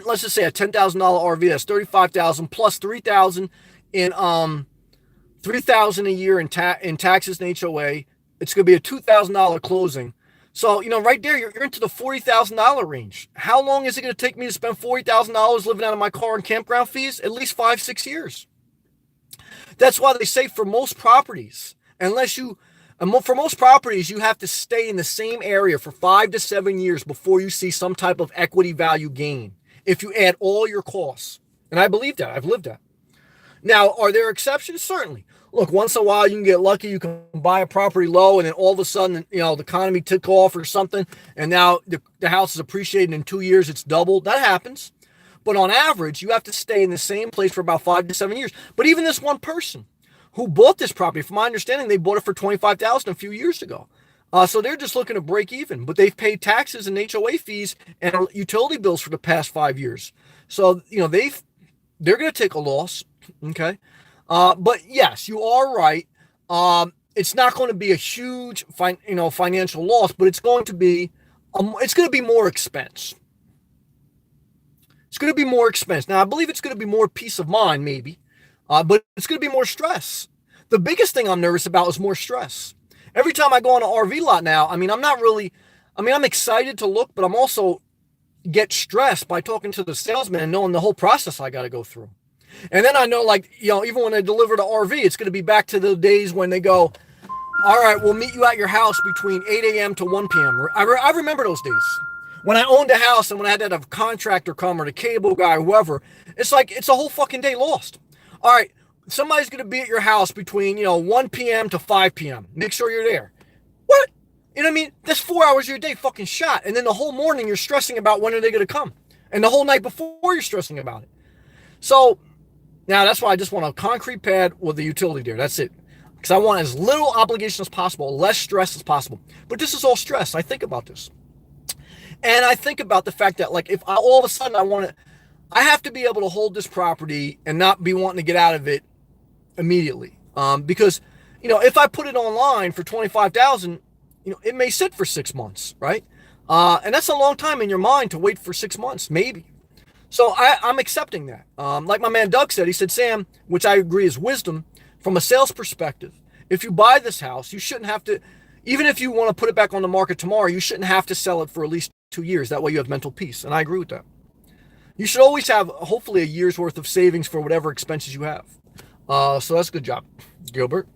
Speaker 1: let's just say a $10,000 RV, that's $35,000 plus $3,000 in $3,000 a year in taxes and HOA. It's going to be a $2,000 closing. So, right there, you're into the $40,000 range. How long is it going to take me to spend $40,000 living out of my car and campground fees? At least 5, 6 years. That's why they say for most properties, for most properties, you have to stay in the same area for 5 to 7 years before you see some type of equity value gain. If you add all your costs. And I believe that. I've lived that. Now, are there exceptions? Certainly. Look, once in a while you can get lucky. You can buy a property low, and then all of a sudden, the economy took off or something, and now the house is appreciated. In 2 years, it's doubled. That happens. But on average, you have to stay in the same place for about 5 to 7 years. But even this one person who bought this property, from my understanding, they bought it for $25,000 a few years ago. So they're just looking to break even, but they've paid taxes and HOA fees and utility bills for the past 5 years. So they're going to take a loss. Okay. But yes, you are right. It's not going to be a huge, financial loss, but it's going to be more expense. It's going to be more expense. Now, I believe it's going to be more peace of mind, maybe, but it's going to be more stress. The biggest thing I'm nervous about is more stress. Every time I go on an RV lot now, I'm excited to look, but I'm also get stressed by talking to the salesman and knowing the whole process I got to go through. And then I know, even when I deliver the RV, it's going to be back to the days when they go, all right, we'll meet you at your house between 8 a.m. to 1 p.m. I remember those days. When I owned a house and when I had to have a contractor come or the cable guy, whoever, it's like it's a whole fucking day lost. All right, somebody's going to be at your house between, 1 p.m. to 5 p.m. Make sure you're there. What? You know what I mean? That's 4 hours of your day fucking shot. And then the whole morning you're stressing about when are they going to come. And the whole night before you're stressing about it. So now that's why I just want a concrete pad with a utility there. That's it. Because I want as little obligation as possible, less stress as possible. But this is all stress. I think about this. And I think about the fact that, if all of a sudden I have to be able to hold this property and not be wanting to get out of it immediately. Because, if I put it online for $25,000, it may sit for 6 months, right? And that's a long time in your mind to wait for 6 months, maybe. So I'm accepting that. Like my man Doug said, he said, Sam, which I agree is wisdom, from a sales perspective, if you buy this house, you shouldn't have to, even if you want to put it back on the market tomorrow, you shouldn't have to sell it for at least 2 years. That way you have mental peace. And I agree with that. You should always have, hopefully, a year's worth of savings for whatever expenses you have. So that's a good job, Gilbert.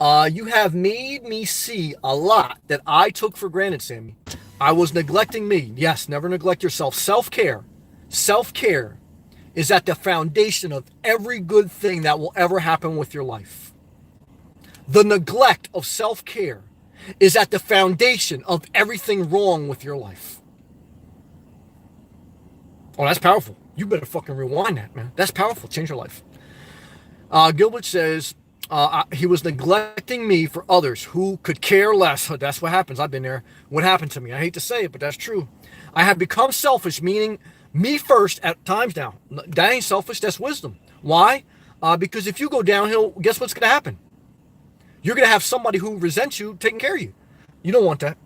Speaker 1: You have made me see a lot that I took for granted, Sammy. I was neglecting me. Yes, never neglect yourself. Self-care is at the foundation of every good thing that will ever happen with your life. The neglect of self-care is at the foundation of everything wrong with your life. Oh, that's powerful. You better fucking rewind that, man. That's powerful. Change your life. Gilbert says, he was neglecting me for others who could care less. That's what happens. I've been there. What happened to me? I hate to say it, but that's true. I have become selfish, meaning me first at times now. That ain't selfish. That's wisdom. Why? Because if you go downhill, guess what's going to happen? You're going to have somebody who resents you taking care of you. You don't want that.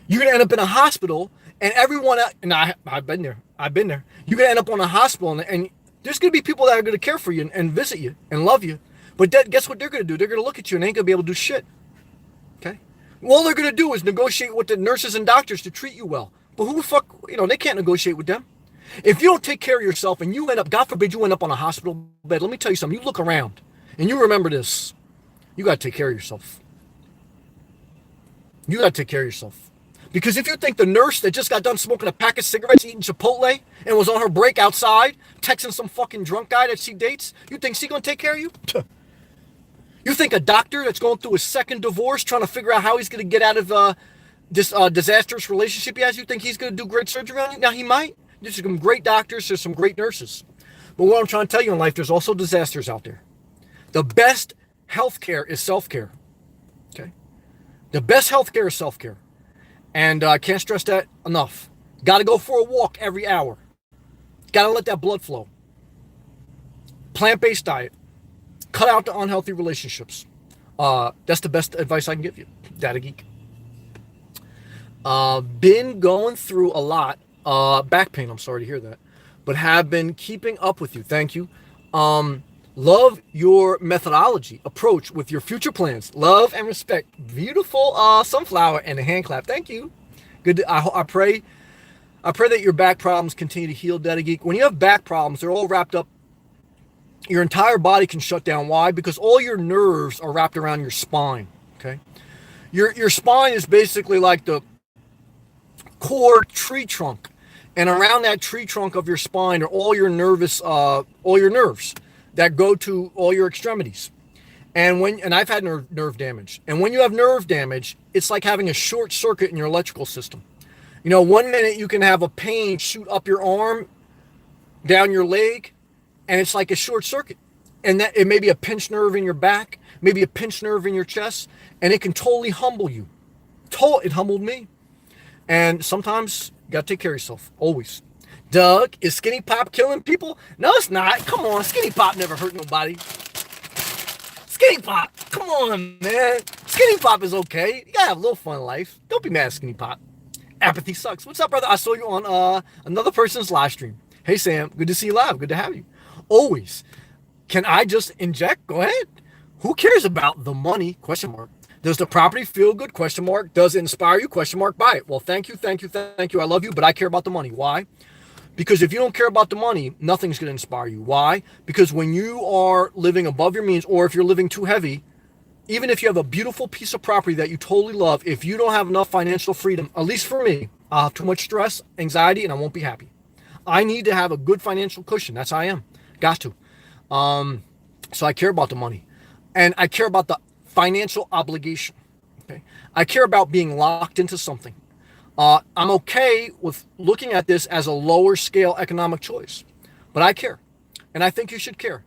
Speaker 1: You're going to end up in a hospital and everyone, and I've been there. You're going to end up on a hospital and there's going to be people that are going to care for you and visit you and love you. But guess what they're going to do? They're going to look at you and ain't going to be able to do shit. Okay? All they're going to do is negotiate with the nurses and doctors to treat you well. But who the fuck, they can't negotiate with them. If you don't take care of yourself and you end up, God forbid, you end up on a hospital bed, let me tell you something. You look around and you remember this. You got to take care of yourself. You got to take care of yourself. Because if you think the nurse that just got done smoking a pack of cigarettes, eating Chipotle, and was on her break outside, texting some fucking drunk guy that she dates, you think she's going to take care of you? You think a doctor that's going through his second divorce, trying to figure out how he's going to get out of this disastrous relationship he has, you think he's going to do great surgery on you? Now, he might. There's some great doctors, there's some great nurses. But what I'm trying to tell you in life, there's also disasters out there. The best healthcare is self-care. Okay? The best healthcare is self-care. And I can't stress that enough. Got to go for a walk every hour. Got to let that blood flow. Plant-based diet. Cut out the unhealthy relationships. That's the best advice I can give you. Data Geek. Been going through a lot. Back pain, I'm sorry to hear that. But have been keeping up with you. Thank you. Love your methodology, approach with your future plans. Love and respect. Beautiful sunflower and a hand clap. Thank you. Good. I pray. I pray that your back problems continue to heal, Daddy Geek. When you have back problems, they're all wrapped up. Your entire body can shut down. Why? Because all your nerves are wrapped around your spine. Okay. Your spine is basically like the core tree trunk, and around that tree trunk of your spine are all your nerves that go to all your extremities. And I've had nerve damage. And when you have nerve damage, it's like having a short circuit in your electrical system. You know, one minute you can have a pain shoot up your arm, down your leg, and it's like a short circuit. And that it may be a pinched nerve in your back, maybe a pinched nerve in your chest, and it can totally humble you. It humbled me. And sometimes you gotta take care of yourself, always. Doug, is Skinny Pop killing people? No, it's not. Come on, Skinny Pop never hurt nobody. Skinny Pop, come on, man. Skinny Pop is okay. You gotta have a little fun in life. Don't be mad at Skinny Pop. Apathy sucks. What's up, brother? I saw you on another person's live stream. Hey, Sam, good to see you live. Good to have you. Always. Can I just inject? Go ahead. Who cares about the money? Question mark. Does the property feel good? Question mark. Does it inspire you? Question mark. Buy it. Well, thank you. I love you, but I care about the money. Why? Because if you don't care about the money, nothing's going to inspire you. Why? Because when you are living above your means, or if you're living too heavy, even if you have a beautiful piece of property that you totally love, if you don't have enough financial freedom, at least for me, I'll have too much stress, anxiety, and I won't be happy. I need to have a good financial cushion. That's how I am. Got to. So I care about the money. And I care about the financial obligation. Okay. I care about being locked into something. I'm okay with looking at this as a lower scale economic choice, but I care. And I think you should care.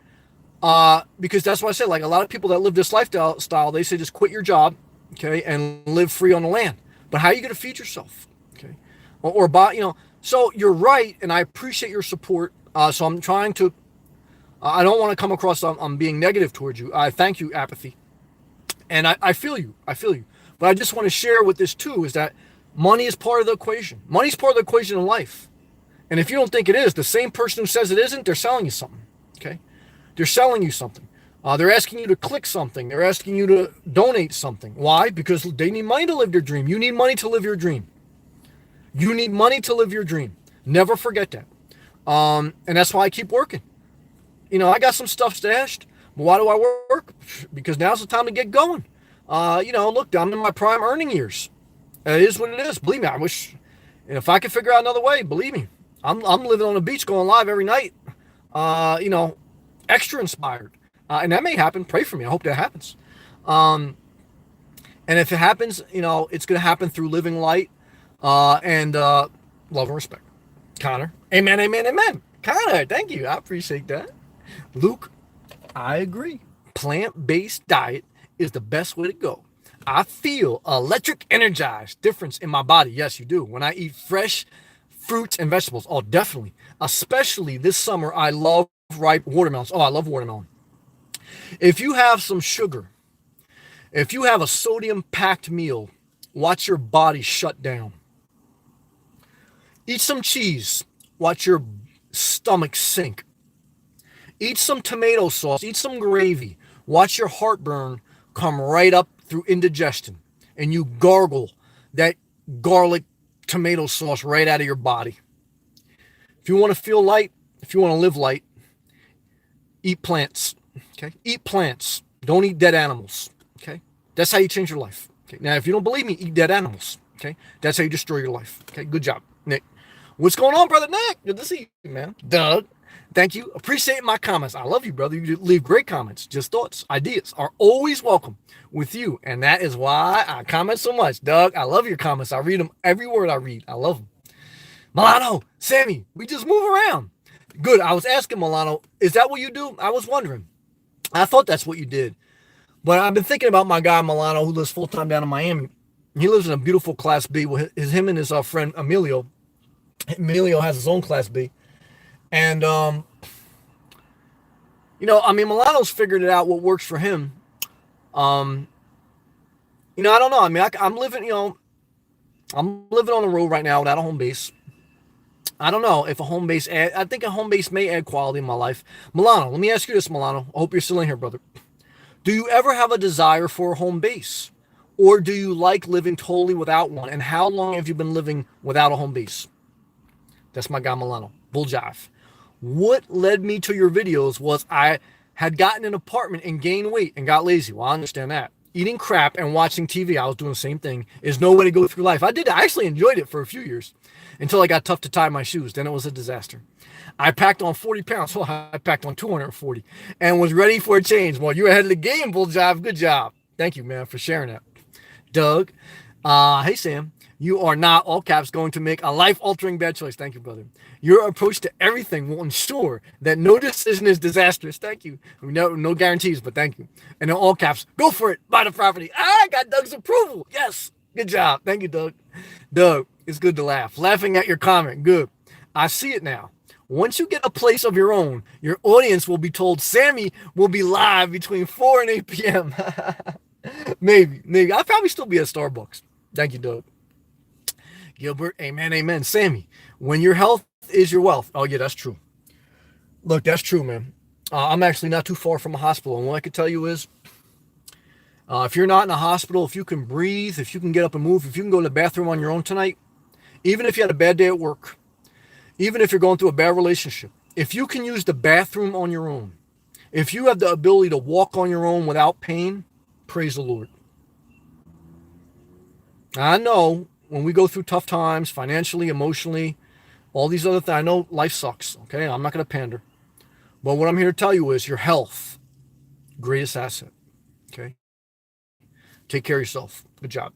Speaker 1: Because that's what I said, like a lot of people that live this lifestyle, they say just quit your job, okay, and live free on the land. But how are you going to feed yourself? Okay. Or buy, so you're right. And I appreciate your support. So I'm trying to, I don't want to come across I'm being negative towards you. I thank you, Apathy. And I feel you. But I just want to share with this too, is that money is part of the equation. Money's part of the equation in life. And if you don't think it is, the same person who says it isn't, they're selling you something. Okay. They're selling you something. They're asking you to click something. They're asking you to donate something. Why? Because they need money to live their dream. You need money to live your dream. You need money to live your dream. Never forget that. And that's why I keep working. I got some stuff stashed. But why do I work? Because now's the time to get going. Look, I'm in my prime earning years. It is what it is. Believe me, I wish, if I could figure out another way, believe me, I'm living on the beach going live every night. Extra inspired. And that may happen. Pray for me. I hope that happens. And if it happens, it's going to happen through living light and love and respect. Connor. Amen, amen, amen. Connor, thank you. I appreciate that. Luke, I agree. Plant-based diet is the best way to go. I feel electric energized difference in my body. Yes, you do. When I eat fresh fruits and vegetables. Oh, definitely. Especially this summer, I love ripe watermelons. Oh, I love watermelon. If you have some sugar, if you have a sodium-packed meal, watch your body shut down. Eat some cheese. Watch your stomach sink. Eat some tomato sauce. Eat some gravy. Watch your heartburn come right up through indigestion. And you gargle that garlic tomato sauce right out of your body. If you want to feel light, if you want to live light, eat plants. Okay? Eat plants. Don't eat dead animals. Okay? That's how you change your life. Okay? Now, if you don't believe me, eat dead animals. Okay? That's how you destroy your life. Okay? Good job, Nick. What's going on, brother Nick? Good to see you, man. Doug, thank you. Appreciate my comments. I love you, brother. You leave great comments. Just thoughts, ideas are always welcome with you. And that is why I comment so much. Doug, I love your comments. I read them. Every word I read. I love them. Milano, Sammy, we just move around. Good. I was asking Milano, is that what you do? I was wondering. I thought that's what you did. But I've been thinking about my guy, Milano, who lives full-time down in Miami. He lives in a beautiful Class B with him and his friend, Emilio. Emilio has his own Class B. And, Milano's figured it out what works for him. I don't know. I'm living, I'm living on the road right now without a home base. I don't know if a home base I think a home base may add quality in my life. Milano, let me ask you this, Milano. I hope you're still in here, brother. Do you ever have a desire for a home base? Or do you like living totally without one? And how long have you been living without a home base? That's my guy Milano. Bull jive. What led me to your videos was I had gotten an apartment and gained weight and got lazy. Well, I understand that. Eating crap and watching TV, I was doing the same thing, is no way to go through life. I did. I actually enjoyed it for a few years until I got tough to tie my shoes. Then it was a disaster. I packed on 40 pounds. Well, I packed on 240 and was ready for a change. Well, you're ahead of the game, Bull Jive. Good job. Thank you, man, for sharing that. Doug, hey, Sam. You are not, all caps, going to make a life-altering bad choice. Thank you, brother. Your approach to everything will ensure that no decision is disastrous. Thank you. No guarantees, but thank you. And in all caps, go for it. Buy the property. I got Doug's approval. Yes. Good job. Thank you, Doug. Doug, it's good to laugh. Laughing at your comment. Good. I see it now. Once you get a place of your own, your audience will be told Sammy will be live between 4 and 8 p.m. Maybe. I'll probably still be at Starbucks. Thank you, Doug. Gilbert, amen. Sammy, when your health is your wealth. Oh, yeah, that's true. Look, that's true, man. I'm actually not too far from a hospital. And what I can tell you is, if you're not in a hospital, if you can breathe, if you can get up and move, if you can go to the bathroom on your own tonight, even if you had a bad day at work, even if you're going through a bad relationship, if you can use the bathroom on your own, if you have the ability to walk on your own without pain, praise the Lord. I know when we go through tough times, financially, emotionally, all these other things, I know life sucks, okay? I'm not going to pander. But what I'm here to tell you is your health, greatest asset, okay? Take care of yourself. Good job.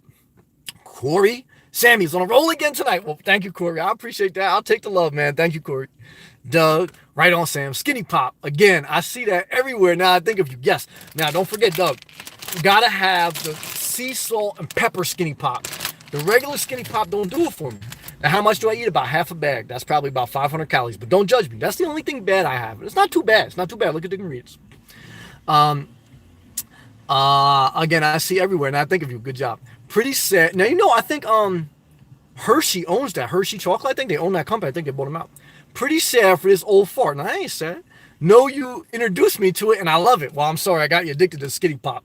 Speaker 1: Corey, Sammy's on a roll again tonight. Well, thank you, Corey. I appreciate that. I'll take the love, man. Thank you, Corey. Doug, right on, Sam. Skinny Pop. Again, I see that everywhere now. I think of you. Yes. Now, don't forget, Doug, you got to have the sea salt and pepper Skinny Pop. The regular Skinny Pop don't do it for me. Now, how much do I eat? About half a bag. That's probably about 500 calories. But don't judge me. That's the only thing bad I have. It's not too bad. It's not too bad. Look at the ingredients. Again, I see everywhere, and I think of you. Good job. Pretty sad. Now, I think Hershey owns that. Hershey Chocolate. I think they own that company. I think they bought them out. Pretty sad for this old fart. Now, I ain't sad. No, you introduced me to it, and I love it. Well, I'm sorry. I got you addicted to Skinny Pop.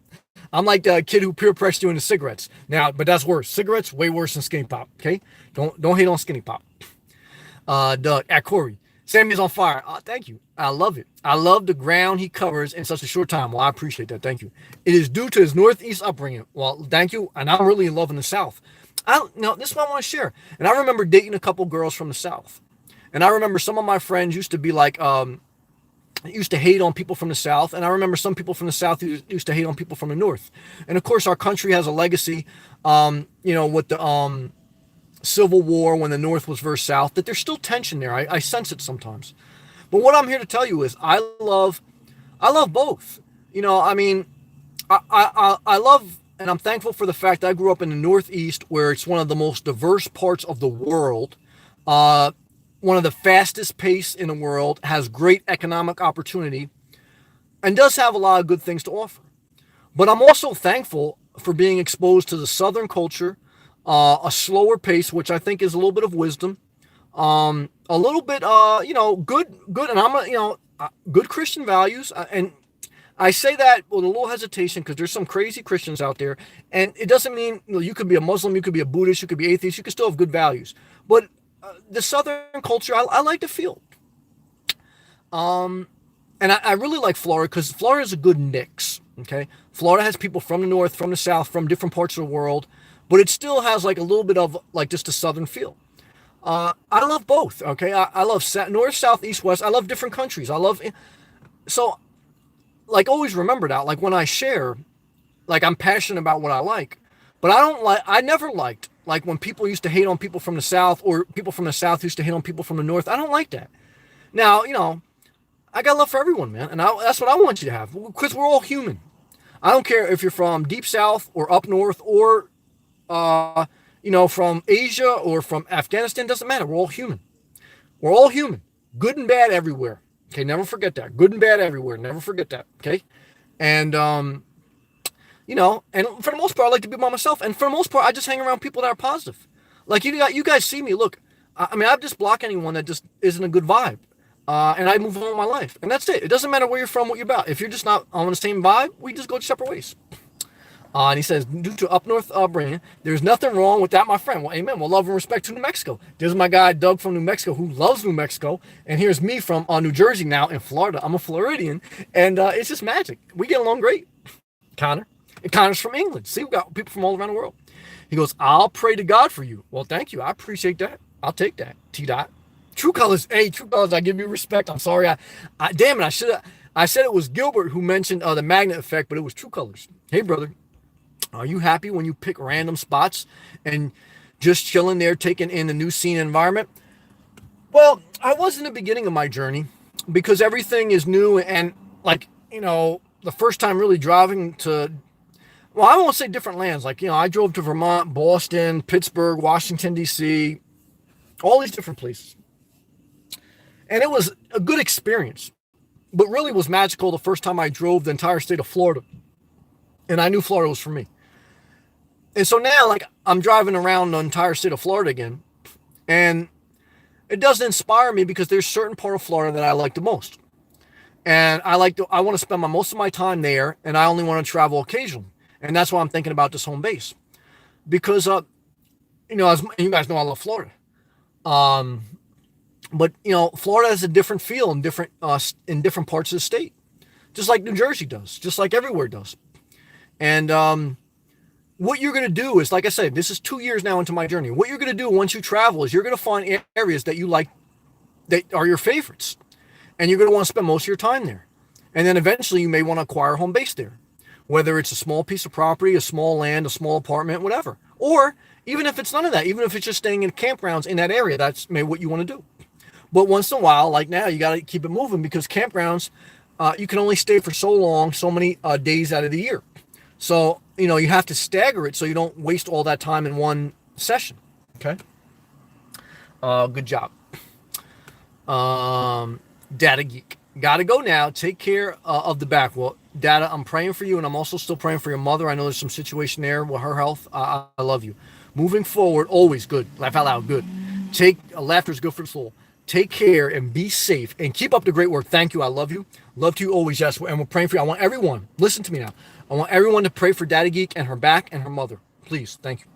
Speaker 1: I'm like the kid who peer pressured you into cigarettes. Now, but that's worse. Cigarettes, way worse than Skinny Pop, okay? Don't hate on Skinny Pop. Doug, at Corey. Sammy's on fire. Thank you. I love it. I love the ground he covers in such a short time. Well, I appreciate that. Thank you. It is due to his Northeast upbringing. Well, thank you. And I'm really loving the South. This is what I want to share. And I remember dating a couple girls from the South. And I remember some of my friends used to be like, used to hate on people from the South. And I remember some people from the South who used to hate on people from the North. And of course, our country has a legacy, with the Civil War when the North was versus South, that there's still tension there. I sense it sometimes. But what I'm here to tell you is I love both. I love, and I'm thankful for the fact that I grew up in the Northeast, where it's one of the most diverse parts of the world. One of the fastest pace in the world, has great economic opportunity, and does have a lot of good things to offer. But I'm also thankful for being exposed to the Southern culture, a slower pace, which I think is a little bit of wisdom, a little bit, good, and good Christian values. And I say that with a little hesitation because there's some crazy Christians out there, and it doesn't mean you could be a Muslim, you could be a Buddhist, you could be atheist, you could still have good values. But the Southern culture, I like to feel. And I really like Florida because Florida is a good mix. Okay, Florida has people from the North, from the South, from different parts of the world, but it still has like a little bit of like just a Southern feel. I love both. Okay, I love North, South, East, West. I love different countries. So like always remember that. Like when I share, like I'm passionate about what I like, but I never liked like when people used to hate on people from the South, or people from the South used to hate on people from the North. I don't like that. Now, I got love for everyone, man. And that's what I want you to have, because we're all human. I don't care if you're from deep South or up North or, from Asia or from Afghanistan. Doesn't matter. We're all human. We're all human. Good and bad everywhere. Okay, never forget that. Good and bad everywhere. Never forget that. Okay? And, and for the most part, I like to be by myself. And for the most part, I just hang around people that are positive. Like you guys see me. Look, I mean, I just block anyone that just isn't a good vibe. And I move on with my life. And that's it. It doesn't matter where you're from, what you're about. If you're just not on the same vibe, we just go separate ways. And he says, due to up north upbringing, there's nothing wrong with that, my friend. Well, amen. Well, love and respect to New Mexico. There's my guy, Doug from New Mexico, who loves New Mexico. And here's me from New Jersey now in Florida. I'm a Floridian. And it's just magic. We get along great. Connor. And Connor's from England. See, we got people from all around the world. He goes, I'll pray to God for you. Well, thank you. I appreciate that. I'll take that. T-Dot. True Colors. Hey, True Colors, I give you respect. I'm sorry. Damn it. I said it was Gilbert who mentioned the magnet effect, but it was True Colors. Hey, brother. Are you happy when you pick random spots and just chilling there, taking in the new scene environment? Well, I was in the beginning of my journey because everything is new and like, the first time really driving to, well, I won't say different lands. Like, I drove to Vermont, Boston, Pittsburgh, Washington, D.C., all these different places. And it was a good experience, but really was magical the first time I drove the entire state of Florida. And I knew Florida was for me. And so now, like, I'm driving around the entire state of Florida again, and it doesn't inspire me because there's certain part of Florida that I like the most. And I want to spend most of my time there, and I only want to travel occasionally. And that's why I'm thinking about this home base. Because, as you guys know, I love Florida. But, Florida has a different feel in different parts of the state. Just like New Jersey does. Just like everywhere does. And what you're going to do is, like I said, this is 2 years now into my journey. What you're going to do once you travel is you're going to find areas that you like, that are your favorites. And you're going to want to spend most of your time there. And then eventually you may want to acquire a home base there. Whether it's a small piece of property, a small land, a small apartment, whatever. Or even if it's none of that, even if it's just staying in campgrounds in that area, that's maybe what you want to do. But once in a while, like now, you got to keep it moving because campgrounds, you can only stay for so long, so many days out of the year. So, you have to stagger it so you don't waste all that time in one session. Okay? Good job. Data Geek. Gotta go now. Take care of the back. Well, Data, I'm praying for you, and I'm also still praying for your mother. I know there's some situation there with her health. I love you. Moving forward, always good. Laugh out loud, good. Laughter is good for the soul. Take care and be safe and keep up the great work. Thank you. I love you. Love to you always, yes. And we're praying for you. I want everyone, listen to me now. I want everyone to pray for Data Geek and her back and her mother. Please. Thank you.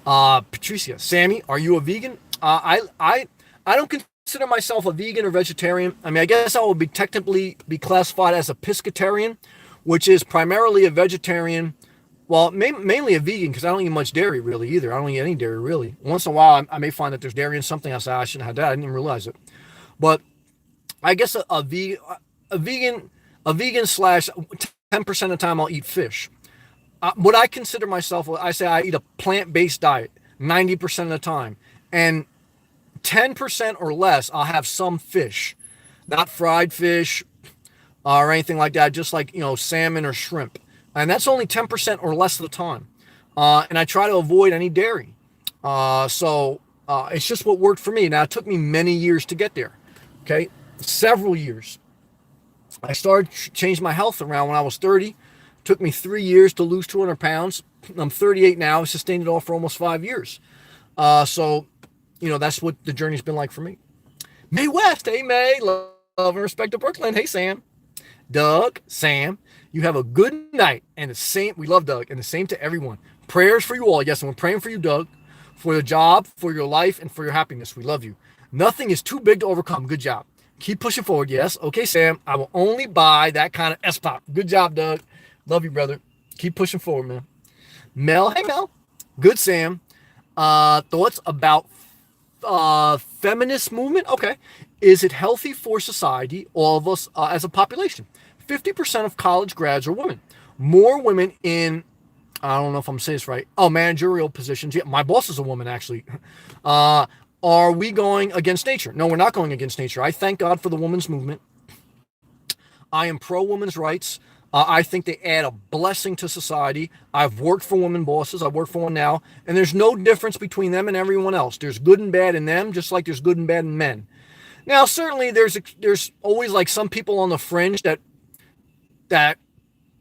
Speaker 1: Patricia, Sammy, are you a vegan? I don't consider myself a vegan or vegetarian. I mean, I guess I will technically be classified as a pescatarian, which is primarily a vegetarian. Well, mainly a vegan because I don't eat much dairy really either. I don't eat any dairy really. Once in a while, I may find that there's dairy in something. I say I shouldn't have that. I didn't even realize it. But I guess a vegan slash 10% of the time I'll eat fish. What I consider myself, I say I eat a plant-based diet 90% of the time, and 10% or less I'll have some fish, not fried fish or anything like that. Just like salmon or shrimp. And that's only 10% or less of the time. And I try to avoid any dairy. So it's just what worked for me. Now, it took me many years to get there. Okay? Several years. I started changing my health around when I was 30. Took me 3 years to lose 200 pounds. I'm 38 now. I sustained it all for almost 5 years. So, that's what the journey's been like for me. May West. Hey, May. Love and respect to Brooklyn. Hey, Sam. Doug, Sam. You have a good night, and the same. We love Doug, and the same to everyone. Prayers for you all. Yes, and we're praying for you, Doug, for your job, for your life, and for your happiness. We love you. Nothing is too big to overcome. Good job. Keep pushing forward. Yes. Okay, Sam. I will only buy that kind of S-Pop. Good job, Doug. Love you, brother. Keep pushing forward, man. Mel. Hey, Mel. Good, Sam. Thoughts about feminist movement? Okay. Is it healthy for society, all of us as a population? 50% of college grads are women. More women in, I don't know if I'm saying this right, managerial positions. Yeah, my boss is a woman, actually. Are we going against nature? No, we're not going against nature. I thank God for the women's movement. I am pro-women's rights. I think they add a blessing to society. I've worked for women bosses. I work for one now. And there's no difference between them and everyone else. There's good and bad in them, just like there's good and bad in men. Now, certainly there's always like some people on the fringe that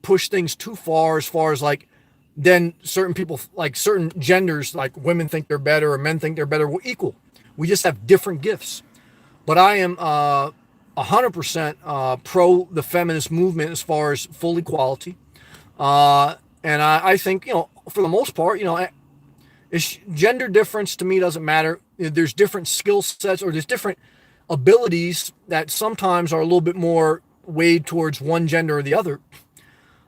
Speaker 1: push things too far as like, then certain people, like certain genders, like women think they're better or men think they're better, we're equal. We just have different gifts. But I am 100% pro the feminist movement as far as full equality. And I think, for the most part, it's gender difference to me doesn't matter. There's different skill sets, or there's different abilities that sometimes are a little bit more weighed towards one gender or the other.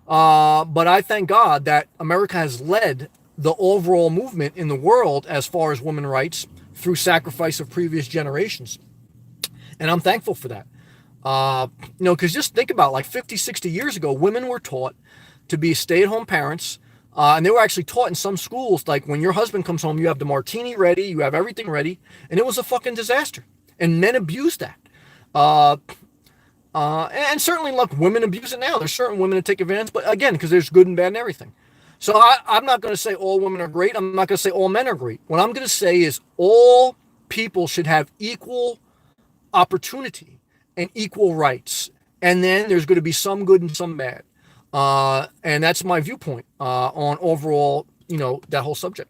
Speaker 1: But I thank God that America has led the overall movement in the world as far as women's rights through sacrifice of previous generations. And I'm thankful for that. Because just think about, like 50, 60 years ago, women were taught to be stay-at-home parents. And they were actually taught in some schools, like when your husband comes home, you have the martini ready, you have everything ready. And it was a fucking disaster. And men abused that. And certainly, look, women abuse it now. There's certain women that take advantage, but again, because there's good and bad and everything. So I'm not going to say all women are great. I'm not going to say all men are great. What I'm going to say is all people should have equal opportunity and equal rights. And then there's going to be some good and some bad. And that's my viewpoint on overall, that whole subject.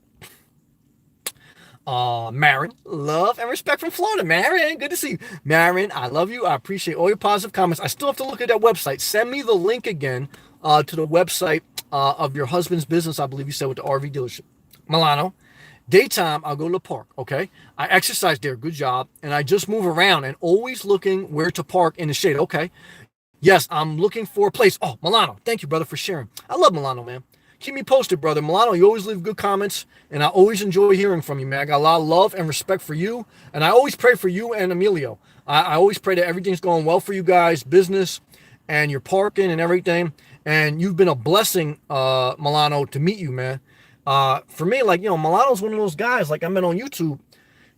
Speaker 1: Marin, love and respect from Florida. Marin, good to see you. Marin, I love you. I appreciate all your positive comments. I still have to look at that website. Send me the link again to the website of your husband's business, I believe you said, with the RV dealership. Milano, daytime, I'll go to the park, okay? I exercise there, good job. And I just move around and always looking where to park in the shade, okay? Yes, I'm looking for a place. Oh, Milano, thank you, brother, for sharing. I love Milano, man. Keep me posted, brother. Milano, you always leave good comments, and I always enjoy hearing from you, man. I got a lot of love and respect for you, and I always pray for you and Emilio. I always pray that everything's going well for you guys, business, and your parking and everything. And you've been a blessing, Milano, to meet you, man. For me, Milano's one of those guys, like I met on YouTube,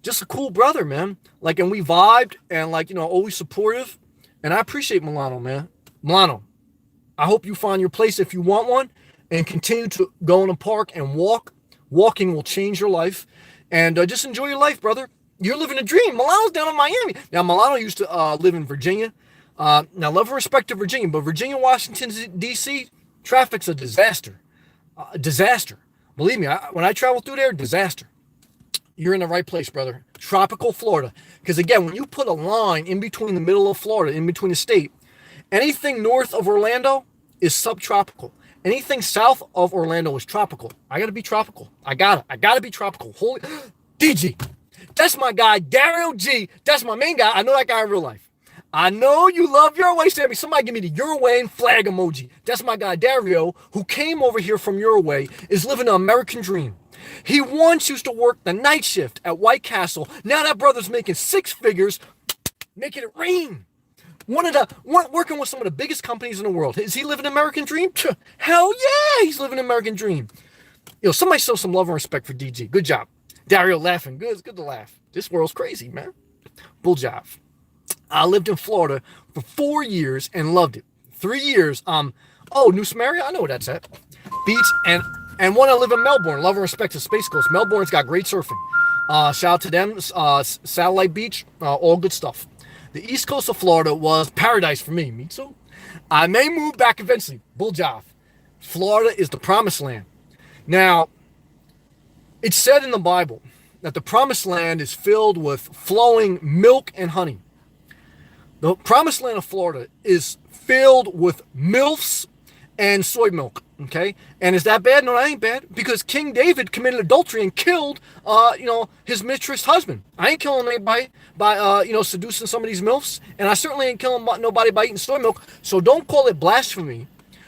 Speaker 1: just a cool brother, man. And we vibed, and always supportive. And I appreciate Milano, man. Milano, I hope you find your place if you want one, and continue to go in the park and walk. Walking will change your life. And just enjoy your life, brother. You're living a dream. Milano's down in Miami. Now, Milano used to live in Virginia. Now, love and respect to Virginia, but Virginia, Washington, D.C., traffic's a disaster. Disaster. Believe me, when I travel through there, disaster. You're in the right place, brother. Tropical Florida. Because, again, when you put a line in between the middle of Florida, in between the state, anything north of Orlando is subtropical. Anything south of Orlando is tropical. I got to be tropical. I got to be tropical. Holy DG. That's my guy, Dario G. That's my main guy. I know that guy in real life. I know you love your way, Sammy. Somebody give me the your way and flag emoji. That's my guy, Dario, who came over here from your way, is living the American dream. He once used to work the night shift at White Castle. Now that brother's making six figures, making it rain. Working with some of the biggest companies in the world. Is he living an American dream? Hell yeah, he's living an American dream. Somebody show some love and respect for DG. Good job. Dario laughing. Good. It's good to laugh. This world's crazy, man. Bull job. I lived in Florida for 4 years and loved it. 3 years. New Samaria? I know where that's at. Beach and want to live in Melbourne. Love and respect to Space Coast. Melbourne's got great surfing. Shout out to them. Satellite Beach. All good stuff. The east coast of Florida was paradise for me. Me too. I may move back eventually. Bull job. Florida is the promised land. Now, it's said in the Bible that the promised land is filled with flowing milk and honey. The promised land of Florida is filled with MILFs and soy milk. Okay, and is that bad? No, that ain't bad, because King David committed adultery and killed, his mistress husband. I ain't killing anybody by, seducing some of these MILFs, and I certainly ain't killing nobody by eating soy milk. So don't call it blasphemy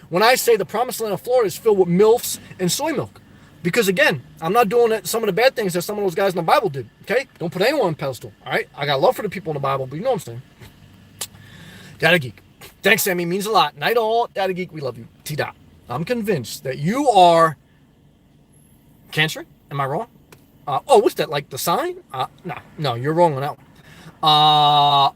Speaker 1: when I say the promised land of Florida is filled with MILFs and soy milk, because again, I'm not doing some of the bad things that some of those guys in the Bible did. Okay, don't put anyone on a pedestal. All right, I got love for the people in the Bible, but you know what I'm saying. Data Geek, thanks, Sammy, means a lot. Night all, Data Geek, we love you. T-Dot. I'm convinced that you are Cancer. Am I wrong? What's that? Like the sign? No, you're wrong on that one.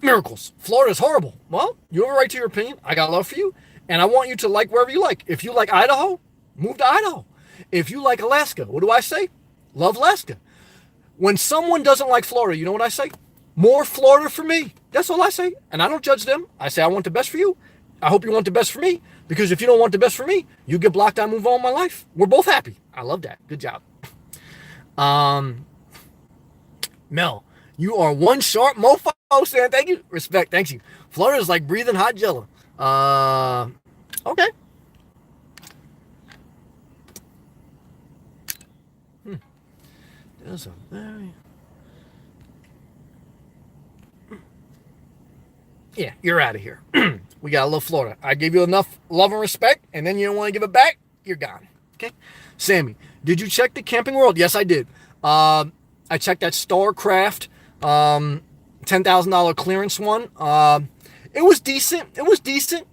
Speaker 1: Miracles. Florida's horrible. Well, you have a right to your opinion. I got love for you. And I want you to like wherever you like. If you like Idaho, move to Idaho. If you like Alaska, what do I say? Love Alaska. When someone doesn't like Florida, you know what I say? More Florida for me. That's all I say. And I don't judge them. I say I want the best for you. I hope you want the best for me, because if you don't want the best for me, you get blocked, I move on with my life. We're both happy. I love that. Good job. Mel, you are one sharp mofo, Sam. Thank you. Respect. Thank you. Florida's like breathing hot jello. Okay. There's a very... Yeah, you're out of here. We got to love Florida. I gave you enough love and respect, and then you don't want to give it back, you're gone. Okay? Sammy, did you check the Camping World? Yes, I did. I checked that Starcraft $10,000 clearance one. It was decent. It was decent.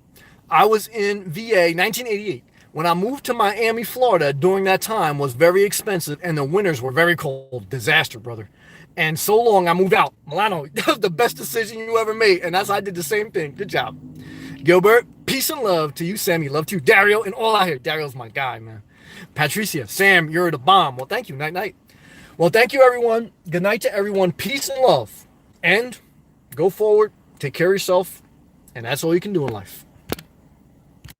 Speaker 1: I was in VA 1988. When I moved to Miami, Florida, during that time was very expensive, and the winters were very cold. Disaster, brother. And so long, I moved out. Milano, that was the best decision you ever made, and that's I did the same thing. Good job. Gilbert, peace and love to you, Sammy. Love to you, Dario, and all out here. Dario's my guy, man. Patricia, Sam, you're the bomb. Well, thank you. Night, night. Well, thank you, everyone. Good night to everyone. Peace and love. And go forward. Take care of yourself. And that's all you can do in life.